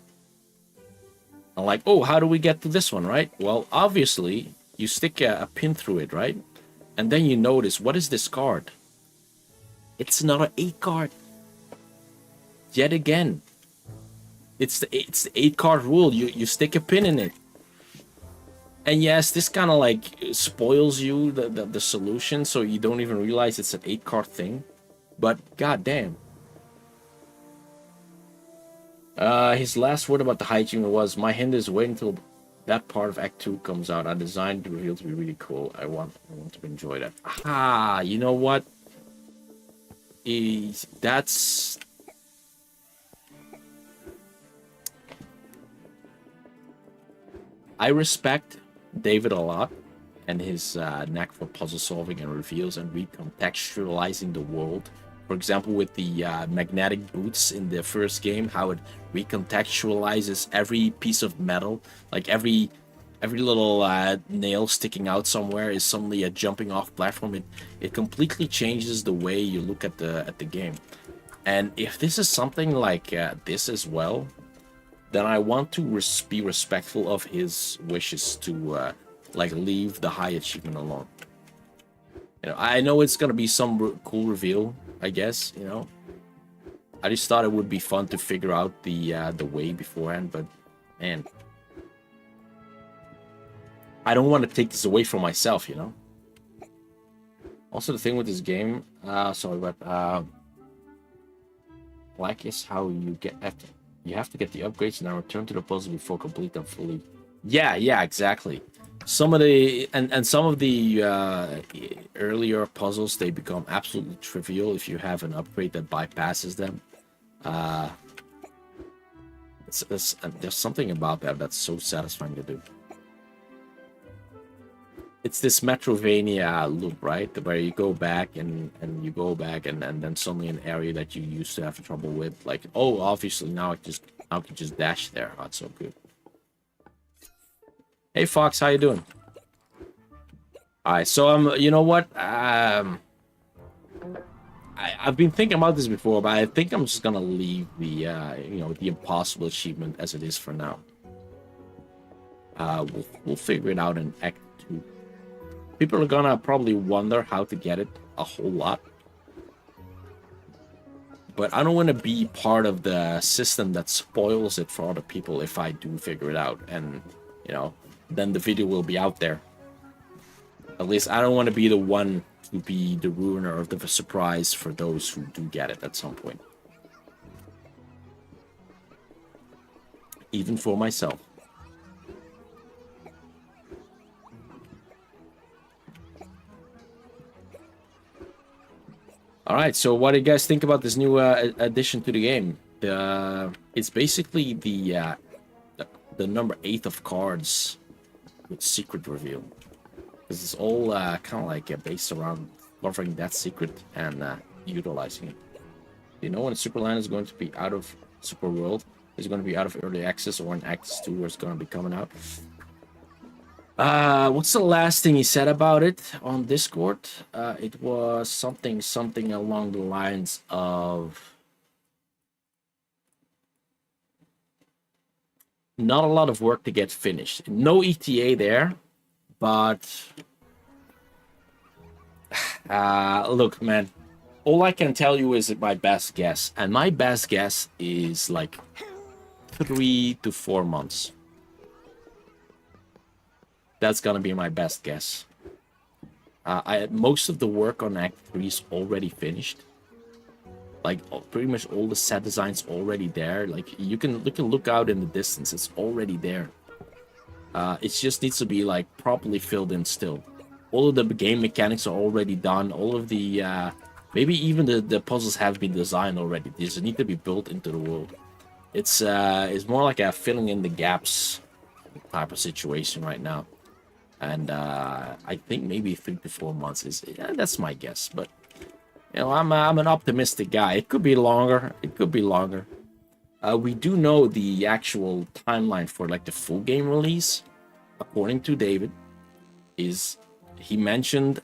And like, oh, how do we get to this one, right? Well, obviously, you stick a pin through it, right? And then you notice, what is this card? It's another 8 card. Yet again. It's the 8 card rule. You stick a pin in it. And yes, this kind of like spoils you the solution, so you don't even realize it's an 8 card thing. But goddamn. His last word about the hygiene was, "My hint is wait until that part of Act 2 comes out. I designed the reveal to be really cool. I want to enjoy that." Ah, you know what? That's... I respect David a lot and his knack for puzzle solving and reveals and recontextualizing the world. For example, with the magnetic boots in the first game, how it recontextualizes every piece of metal, like every little nail sticking out somewhere is suddenly a jumping off platform. It completely changes the way you look at the game. And if this is something like this as well, then I want to be respectful of his wishes to like leave the high achievement alone. You know, I know it's gonna be some cool reveal, I guess. You know, I just thought it would be fun to figure out the way beforehand. But man, I don't want to take this away from myself. You know. Also, the thing with this game, sorry, but black is how you get after. You have to get the upgrades and now return to the puzzle before complete them fully. Yeah, exactly. Some of the and some of the earlier puzzles, they become absolutely trivial if you have an upgrade that bypasses them. Uh, there's something about that that's so satisfying to do. It's this Metrovania loop, right? Where you go back and you go back and then suddenly an area that you used to have trouble with, like, oh, obviously now I can just dash there. Oh, that's so good. Hey Fox, how you doing? Alright, so you know what? I've been thinking about this before, but I think I'm just gonna leave the you know, the impossible achievement as it is for now. We'll figure it out in Act 2. People are gonna probably wonder how to get it a whole lot. But I don't want to be part of the system that spoils it for other people if I do figure it out. And, you know, then the video will be out there. At least I don't want to be the one to be the ruiner of the surprise for those who do get it at some point. Even for myself. All right, so what do you guys think about this new addition to the game? It's basically the number 8 of cards with secret reveal. This is all kind of like based around covering that secret and utilizing it. You know when Superland is going to be out of Supraworld? Is it going to be out of early access or in Acts 2 where it's going to be coming out? What's the last thing he said about it on Discord? It was something along the lines of not a lot of work to get finished. No ETA there, but look, man, all I can tell you is my best guess, and my best guess is like 3 to 4 months. That's gonna be my best guess. Most of the work on Act 3 is already finished. Like pretty much all the set designs already there. Like you can look out in the distance. It's already there. It just needs to be like properly filled in still. All of the game mechanics are already done. All of the maybe even the puzzles have been designed already. They just need to be built into the world. It's more like a filling in the gaps type of situation right now. And I think maybe 3 to 4 months is that's my guess. But you know, I'm an optimistic guy. It could be longer. It could be longer. We do know the actual timeline for like the full game release, according to David, is he mentioned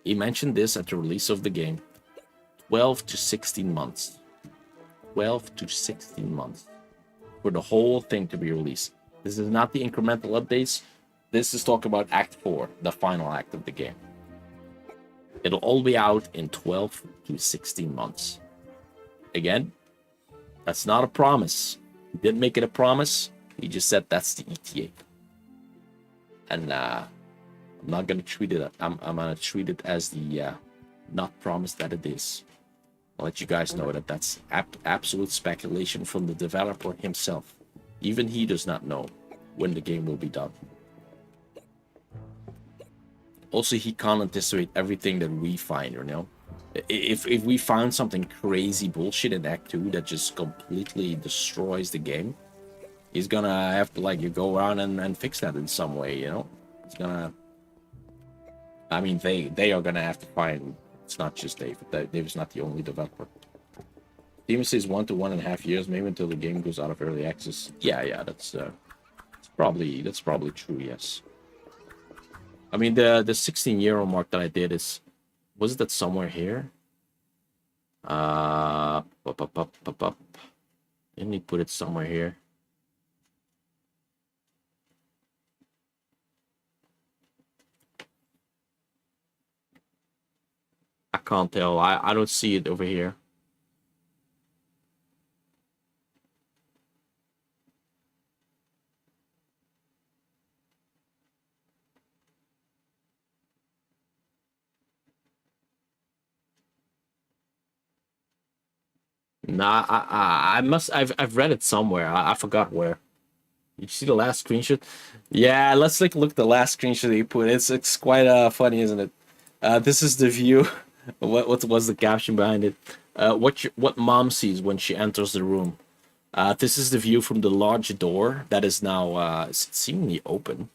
this at the release of the game, 12 to 16 months. 12 to 16 months for the whole thing to be released. This is not the incremental updates. This is talk about Act 4, the final act of the game. It'll all be out in 12 to 16 months. Again, that's not a promise. He didn't make it a promise. He just said that's the ETA. And I'm not gonna treat it. I'm gonna treat it as the not promise that it is. I'll let you guys know that that's absolute speculation from the developer himself. Even he does not know when the game will be done. Also, he can't anticipate everything that we find, you know? If we found something crazy bullshit in Act 2 that just completely destroys the game, he's gonna have to, like, you go around and fix that in some way, you know? It's gonna... I mean, they are gonna have to find... It's not just Dave. Dave's not the only developer. Demon says 1 to 1.5 years, maybe until the game goes out of early access. Yeah, that's probably true, yes. I mean, the 16-year-old mark that I did is... Was that somewhere here? Didn't he put it somewhere here? I can't tell. I don't see it over here. Nah, I've read it somewhere. I forgot where. You see the last screenshot? Yeah, let's take a look at the last screenshot that you put. It's quite funny, isn't it? This is the view. What was the caption behind it? What mom sees when she enters the room. This is the view from the large door that is now seemingly open.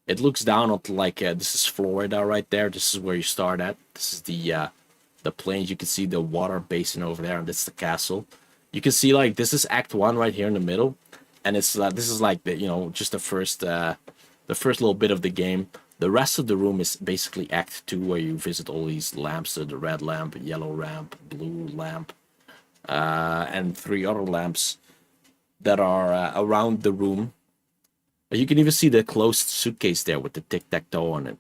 It looks down at like this is Florida right there. This is where you start at. This is the plains. You can see the water basin over there, and this is the castle. You can see like this is Act One right here in the middle, and it's this is like the just the first little bit of the game. The rest of the room is basically Act Two, where you visit all these lamps: the red lamp, yellow lamp, blue lamp, and three other lamps that are around the room. You can even see the closed suitcase there with the tic-tac-toe on it.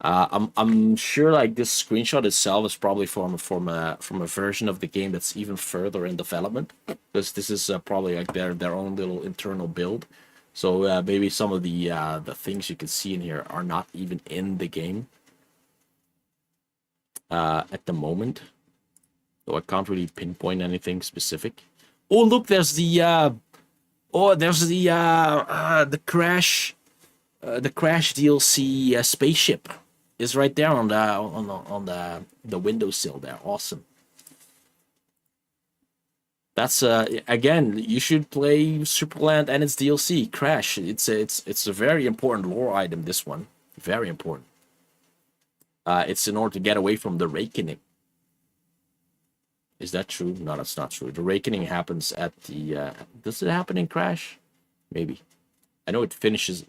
I'm sure like this screenshot itself is probably from a version of the game that's even further in development, because this is probably like their own little internal build. So maybe some of the things you can see in here are not even in the game at the moment. So I can't really pinpoint anything specific. Oh, look, there's the crash DLC spaceship is right there on the windowsill there. Awesome. That's again, you should play Superland and its DLC Crash. It's a very important lore item. This one, very important. It's in order to get away from the Reckoning. Is that true? No, that's not true. The Reckoning happens at the. Does it happen in Crash? Maybe. I know it finishes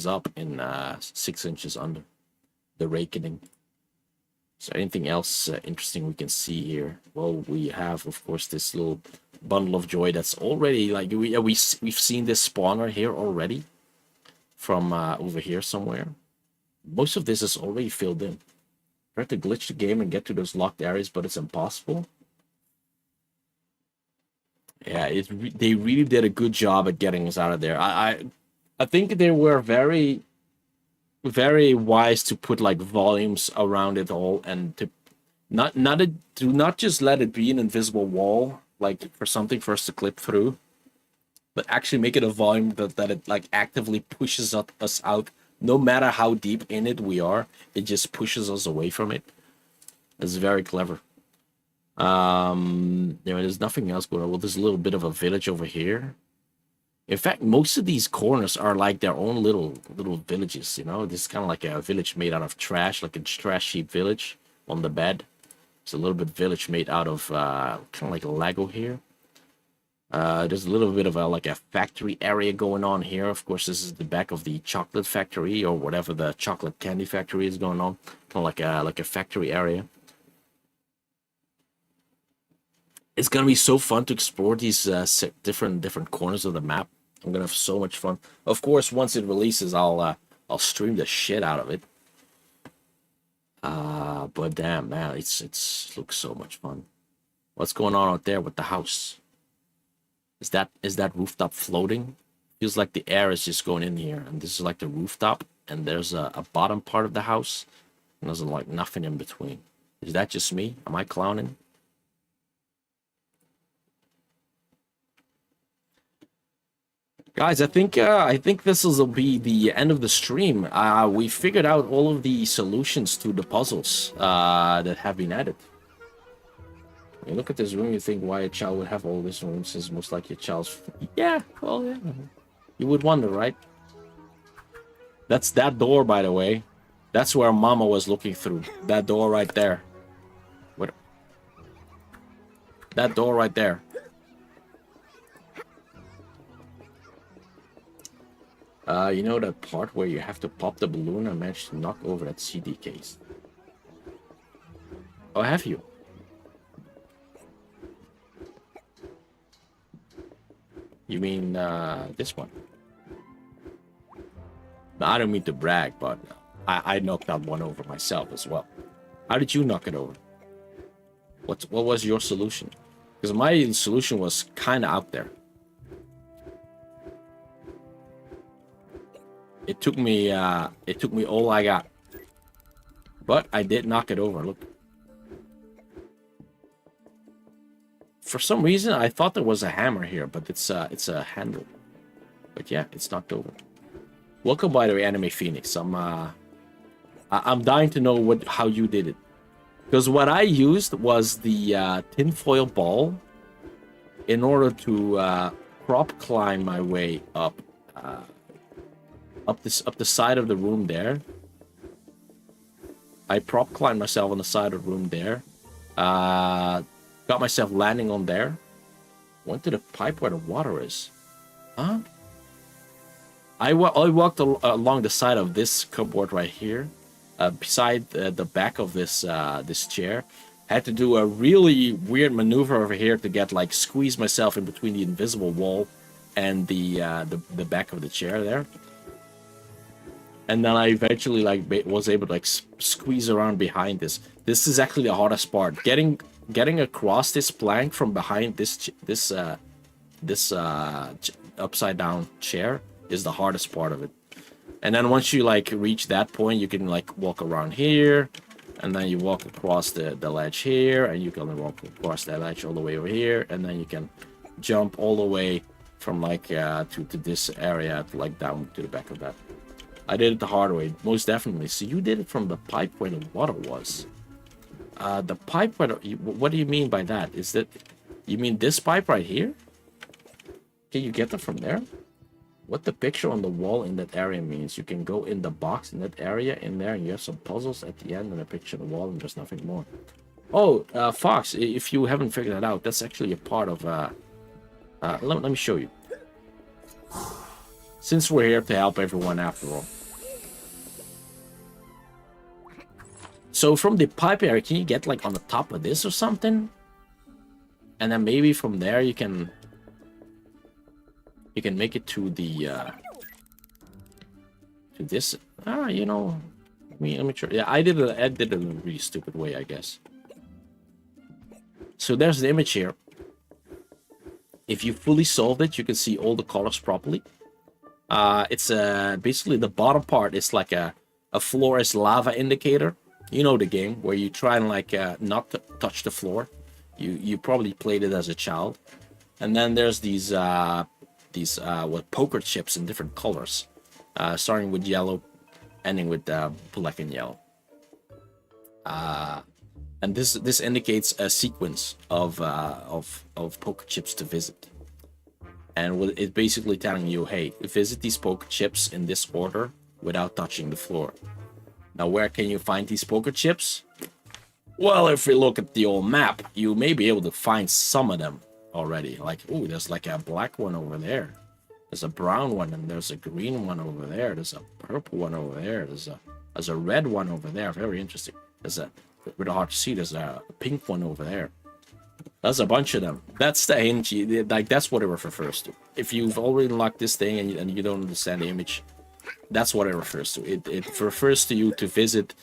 up in 6 inches under the Reckoning. Is there anything else interesting we can see here? Well, we have, of course, this little bundle of joy that's already like we've seen this spawner here already from over here somewhere. Most of this is already filled in. Try to glitch the game and get to those locked areas, but it's impossible. Yeah, they really did a good job at getting us out of there. I think they were very, very wise to put like volumes around it all, and to not just let it be an invisible wall, like for something for us to clip through, but actually make it a volume that it like actively pushes us out. No matter how deep in it we are, it just pushes us away from it. It's very clever. There's nothing else going on. Well, there's a little bit of a village over here. In fact, most of these corners are like their own little villages, you know? This is kind of like a village made out of trash, like a trash heap village on the bed. It's a little bit village made out of kind of like a Lego here. There's a little bit of like a factory area going on here. Of course, this is the back of the chocolate factory or whatever the chocolate candy factory is going on. Kind of like a factory area. It's gonna be so fun to explore these different corners of the map. I'm gonna have so much fun. Of course, once it releases, I'll stream the shit out of it. But damn, man, it looks so much fun. What's going on out there with the house? Is that rooftop floating? Feels like the air is just going in here, and this is like the rooftop, and there's a bottom part of the house, and there's like nothing in between. Is that just me? Am I clowning? Guys, I think this will be the end of the stream. We figured out all of the solutions to the puzzles that have been added. When you look at this room, you think why a child would have all these rooms is most likely a child's. Yeah, well, yeah. You would wonder, right? That's that door, by the way. That's where Mama was looking through. That door right there. What? That door right there. You know that part where you have to pop the balloon and manage to knock over that CD case? Oh, have you? You mean this one? Now, I don't mean to brag, but I knocked that one over myself as well. How did you knock it over? What was your solution? Because my solution was kind of out there. It took me all I got. But I did knock it over, look. For some reason, I thought there was a hammer here, but it's a handle. But yeah, it's knocked over. Welcome, by the way, Anime Phoenix. I'm dying to know how you did it. Because what I used was the tinfoil ball in order to prop climb my way up the side of the room there. I prop climbed myself on the side of the room there. Got myself landing on there. Went to the pipe where the water is. Huh? I walked along the side of this cupboard right here, beside the back of this this chair. Had to do a really weird maneuver over here to get like squeeze myself in between the invisible wall and the back of the chair there. And then I eventually like was able to like squeeze around behind this. This is actually the hardest part. Getting across this plank from behind this upside down chair is the hardest part of it. And then once you like reach that point, you can like walk around here, and then you walk across the ledge here, and you can walk across that ledge all the way over here, and then you can jump all the way from like to this area to like down to the back of that. I did it the hard way, most definitely. So you did it from the pipe where the water was. The pipe where what do you mean by that? Is that you mean this pipe right here? Can you get it from there? What the picture on the wall in that area means, you can go in the box in that area in there, and you have some puzzles at the end and a picture on the wall, and there's nothing more. Oh, Fox, if you haven't figured that out, that's actually a part of let me show you. Since we're here to help everyone after all. So from the pipe area, can you get like on the top of this or something? And then maybe from there you can make it to the to this. You know, let me try. Yeah, I did it in a really stupid way, I guess. So there's the image here. If you fully solved it, you can see all the colors properly. It's basically the bottom part is like a floor is lava indicator. You know the game where you try and like not touch the floor. You probably played it as a child. And then there's these poker chips in different colors, starting with yellow, ending with black and yellow. And this indicates a sequence of poker chips to visit. And it's basically telling you, hey, visit these poker chips in this order without touching the floor. Now, where can you find these poker chips? Well, if we look at the old map, you may be able to find some of them already. Like, oh, there's like a black one over there. There's a brown one, and there's a green one over there. There's a purple one over there. There's a red one over there. Very interesting. There's a, really hard to see, there's a pink one over there. There's a bunch of them. That's the hint. Like, that's what it refers to. If you've already unlocked this thing and you don't understand the image, that's what it refers to. It refers to you to visit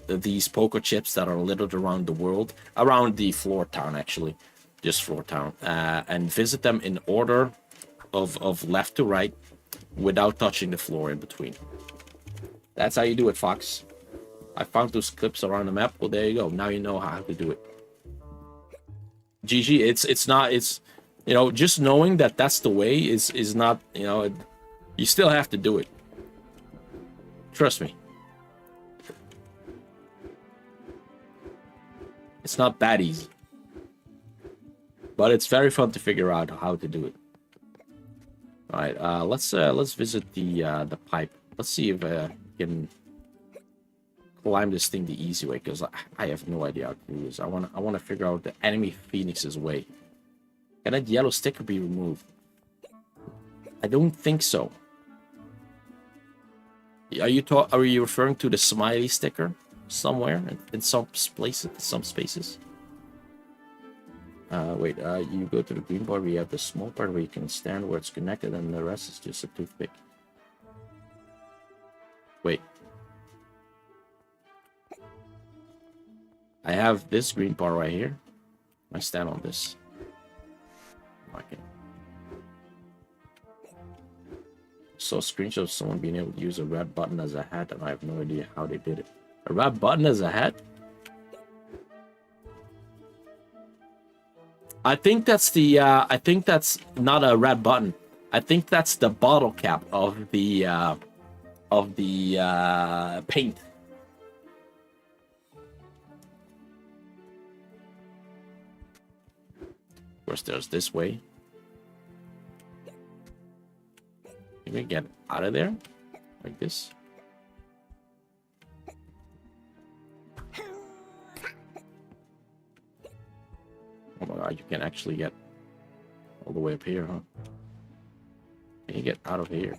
these poker chips that are littered around the world, around the floor town, actually, just floor town, and visit them in order of left to right without touching the floor in between. That's how you do it, Fox. I found those clips around the map. Well, there you go. Now you know how to do it. GG. It's you know, just knowing that that's the way is not, you know, you still have to do it. Trust me. It's not that easy. But it's very fun to figure out how to do it. Alright, let's visit the pipe. Let's see if we can climb this thing the easy way, because I have no idea how to do this. I wanna figure out the enemy Phoenix's way. Can that yellow sticker be removed? I don't think so. Are you referring to the smiley sticker somewhere in some places? Wait, you go to the green part where you have the small part where you can stand where it's connected, and the rest is just a toothpick. Wait. I have this green part right here. I stand on this. Okay. So, screenshot of someone being able to use a red button as a hat, and I have no idea how they did it. A red button as a hat? I think that's the, I think that's not a red button. I think that's the bottle cap of the, paint. Of course, there's this way. Can we get out of there? Like this? Oh my god, you can actually get all the way up here, huh? Can you get out of here?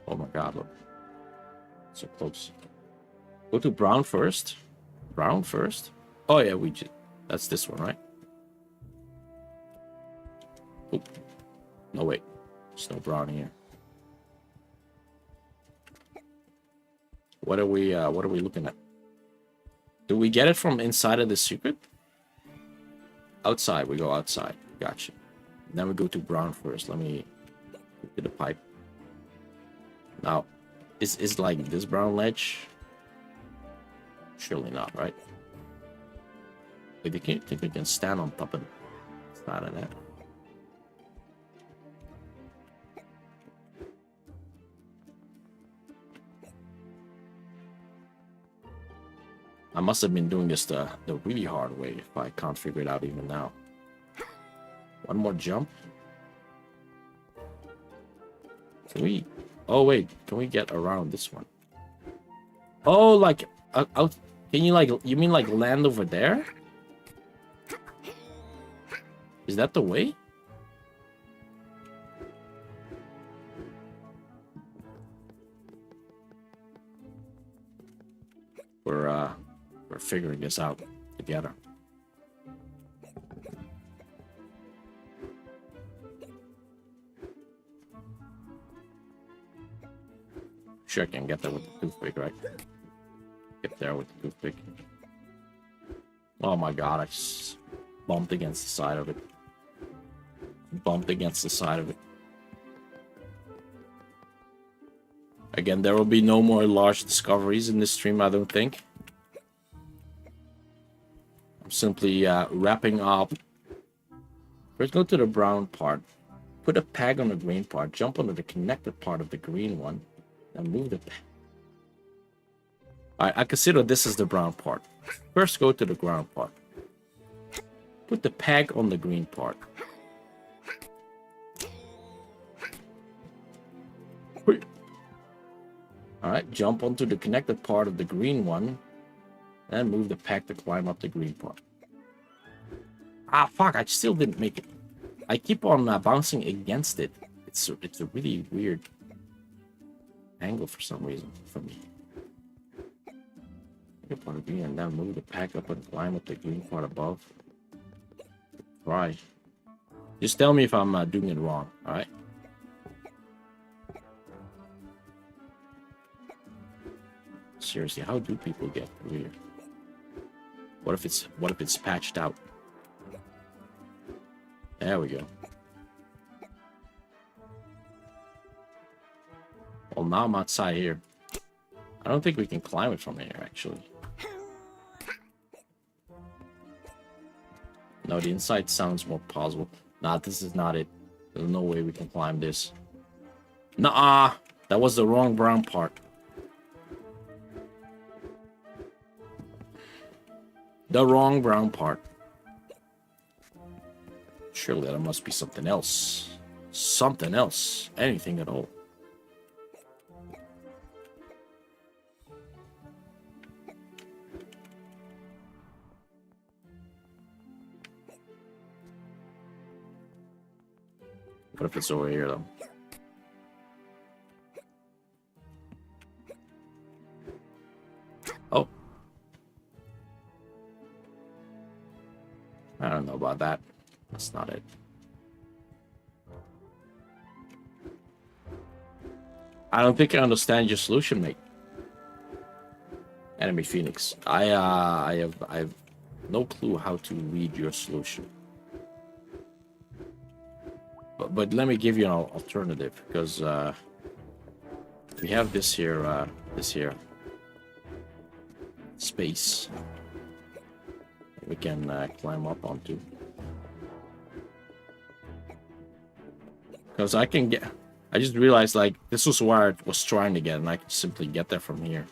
Oh my god, look. So close. Go to brown first. Brown first? Oh yeah, we just... That's this one, right? Oop. No, wait. There's no brown here. What are we looking at? Do we get it from inside of the secret? Outside, we go outside. Gotcha. Then we go to brown first. Let me get the pipe. Now, is like this brown ledge? Surely not, right? Wait, you can't think we can stand on top of it. It's not of that. I must have been doing this the really hard way if I can't figure it out even now. One more jump. Can we... Oh, wait. Can we get around this one? Oh, like... out... Can you, like... You mean, like, land over there? Is that the way? We're figuring this out together. Sure, I can get there with the toothpick, right? Get there with the toothpick. Oh my god, I just bumped against the side of it. Bumped against the side of it. Again, there will be no more large discoveries in this stream, I don't think. I'm simply wrapping up. First, go to the brown part. Put a peg on the green part. Jump onto the connected part of the green one. And move the peg. Alright, I consider this is the brown part. First, go to the brown part. Put the peg on the green part. Alright, jump onto the connected part of the green one. And move the peg to climb up the green part. Ah, fuck, I still didn't make it. I keep on bouncing against it. It's a really weird angle for some reason for me. Up on the green and then move the peg up and climb up the green part above. Try. Just tell me if I'm doing it wrong, alright? Seriously, how do people get through here? What if it's patched out? There we go. Well, now I'm outside here. I don't think we can climb it from here, actually. No, the inside sounds more possible. Nah, this is not it. There's no way we can climb this. Nah, that was the wrong brown part. The wrong brown part. Surely there must be something else. Something else. Anything at all. What if it's over here, though? Oh. I don't know about that. That's not it. I don't think I understand your solution, mate. Enemy Phoenix. I have no clue how to read your solution. But let me give you an alternative, because we have this here space. we can climb up onto. Because I can get... I just realized, like, this was where I was trying to get, and I can simply get there from here.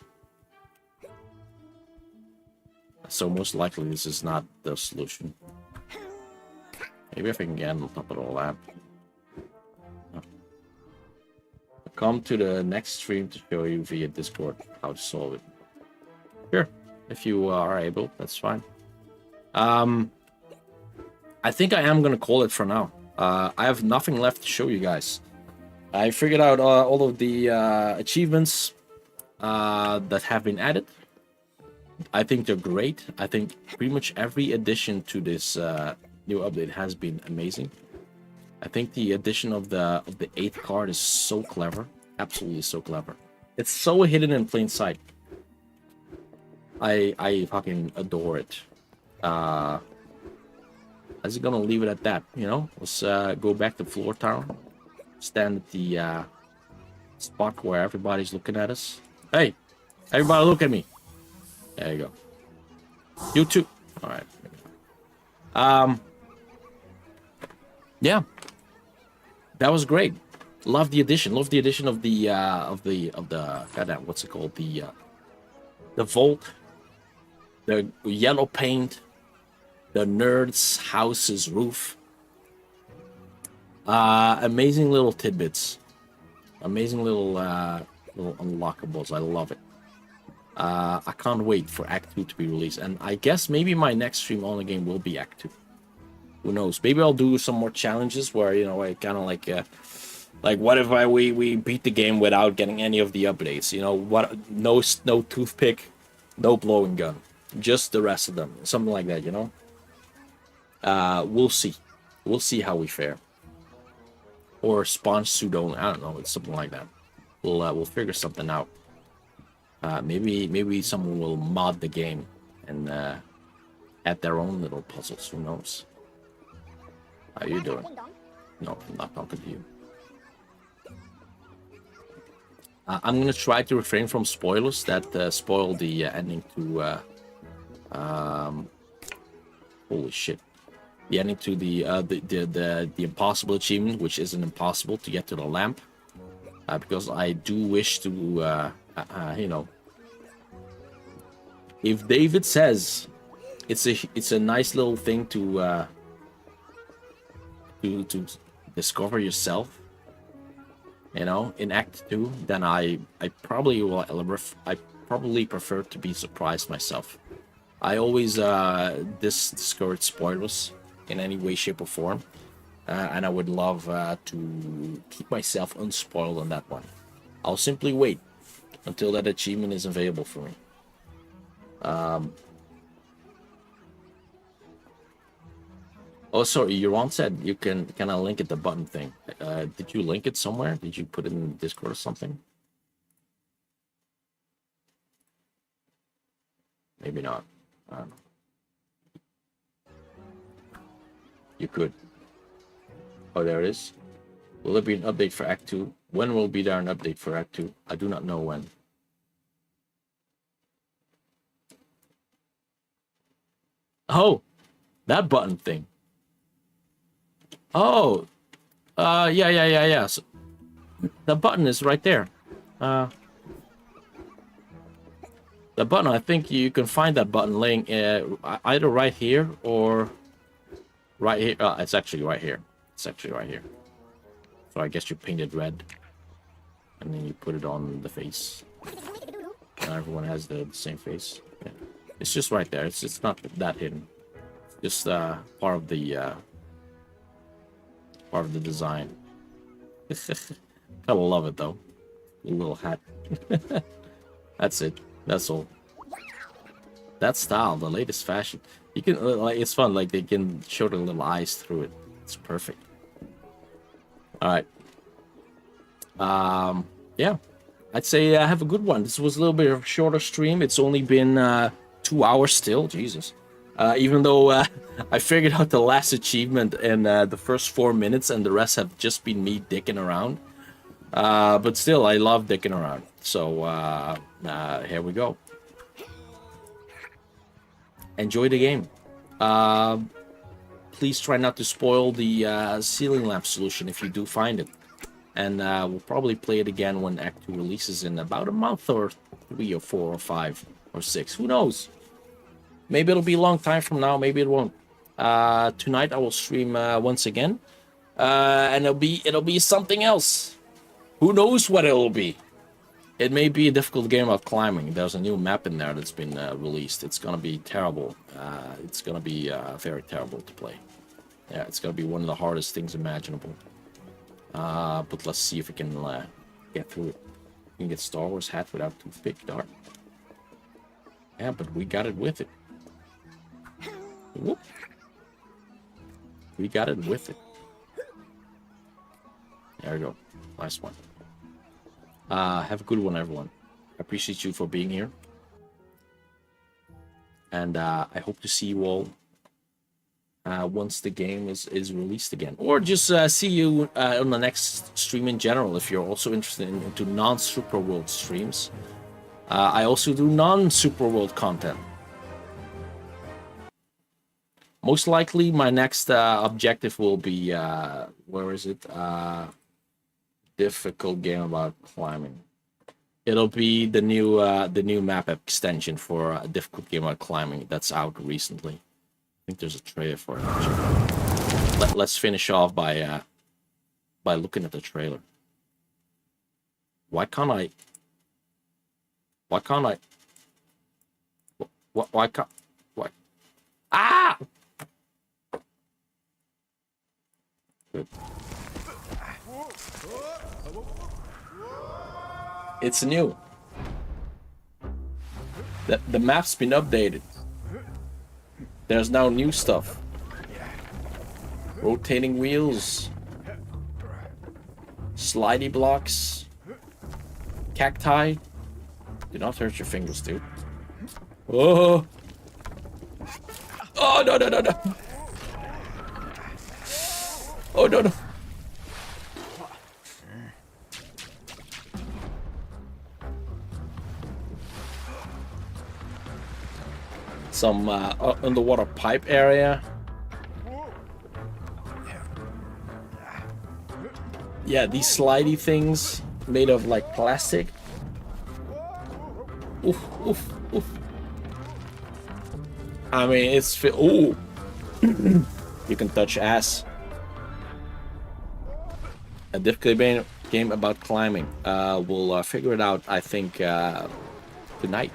So most likely this is not the solution. Maybe if I can get on top of the lamp. Oh. Come to the next stream to show you via Discord how to solve it. Sure, if you are able, that's fine. I think I am gonna call it for now. I have nothing left to show you guys. I figured out all of the achievements that have been added. I think they're great. I think pretty much every addition to this new update has been amazing. I think the addition of the 8th card is so clever, absolutely so clever. It's so hidden in plain sight. I fucking adore it. I was gonna leave it at that, you know. Let's go back to Floor Town, stand at the spot where everybody's looking at us. Hey, everybody, look at me. There you go. You too. All right. Yeah, that was great. Love the addition. Love the addition of the goddamn, what's it called? The vault, the yellow paint, the nerd's house's roof. Amazing little tidbits. Amazing little unlockables. I love it. I can't wait for Act 2 to be released. And I guess maybe my next stream on the game will be Act 2. Who knows? Maybe I'll do some more challenges where, you know, I kind of like what if we beat the game without getting any of the updates? You know, what? No toothpick, no blowing gun, just the rest of them. Something like that, you know? We'll see. We'll see how we fare. Or sponge suit only. I don't know. It's something like that. We'll figure something out. Maybe someone will mod the game and add their own little puzzles. Who knows? How you doing? No, I'm not talking to you. I'm gonna try to refrain from spoilers that spoil the ending to. Holy shit! The ending to the impossible achievement, which isn't impossible to get to the lamp, because I do wish to, you know. If David says it's a nice little thing to discover yourself, you know, in Act 2, then I probably will. I probably prefer to be surprised myself. I always discourage spoilers in any way, shape, or form, and I would love to keep myself unspoiled on that one. I'll simply wait until that achievement is available for me. Oh, sorry, Euron said you can I link it, the button thing. Did you link it somewhere? Did you put it in Discord or something? Maybe not. I don't know. You could. Oh, there it is. Will there be an update for Act 2? When will be there an update for Act 2? I do not know when. Oh, that button thing. Oh, yeah. So, the button is right there. The button, I think you can find that button laying either right here or right here. It's actually right here. It's actually right here. So I guess you paint it red, and then you put it on the face. Now everyone has the same face. Yeah. It's just right there. It's not that hidden. It's just part of the design. Kind of love it though. A little hat. That's it. That's all. That style, the latest fashion. You can like, it's fun. Like they can show the little eyes through it. It's perfect. All right. Yeah. I'd say have a good one. This was a little bit of a shorter stream. It's only been 2 hours still. Jesus. Even though I figured out the last achievement in the first 4 minutes, and the rest have just been me dicking around. But still, I love dicking around. So here we go. Enjoy the game. Uh, please try not to spoil the ceiling lamp solution if you do find it. And we'll probably play it again when Act 2 releases in about a month or 3 or 4 or 5 or 6. Who knows? Maybe it'll be a long time from now. Maybe it won't. Tonight I will stream once again. And it'll be something else. Who knows what it'll be? It may be a difficult game of climbing. There's a new map in there that's been released. It's gonna be terrible. It's gonna be very terrible to play. Yeah, it's gonna be one of the hardest things imaginable. But let's see if we can get through it. We can get Star Wars hat without toothpick dart. Yeah, but we got it with it. Whoop. We got it with it. There we go. Last one. Have a good one, everyone. I appreciate you for being here. And I hope to see you all once the game is released again. Or just see you on the next stream in general if you're also interested into non-Supraworld streams. I also do non-Supraworld content. Most likely my next objective will be, where is it? Difficult game about climbing. It'll be the new map extension for a difficult game about climbing that's out recently. I think there's a trailer for it. Let's finish off by looking at the trailer. Why can't I? Why can't I? Why can't? Why? Ah! Good. It's new. The map's been updated. There's now new stuff. Rotating wheels. Slidey blocks. Cacti. Do not hurt your fingers, dude. Oh! Oh, no, no, no, no! Oh, no, no! Some underwater pipe area. Yeah, these slidey things made of like plastic. Oof, oof, oof. I mean, it's ooh. You can touch ass. A difficult game about climbing. We'll figure it out, I think, tonight.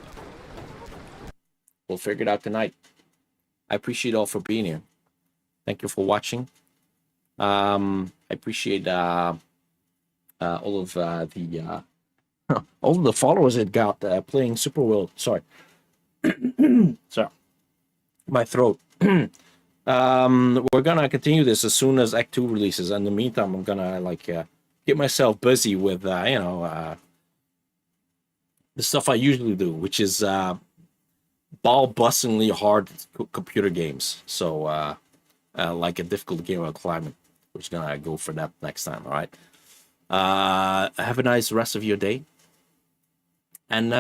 We'll figure it out tonight. I appreciate all for being here. Thank you for watching. I appreciate all of the all of the followers it got playing Supraworld. Sorry, sorry, my throat. We're gonna continue this as soon as Act 2 releases. In the meantime, I'm gonna like get myself busy with the stuff I usually do, which is ball-bustingly hard computer games. So like a difficult game of climbing. We're just gonna go for that next time. All right. Have a nice rest of your day, and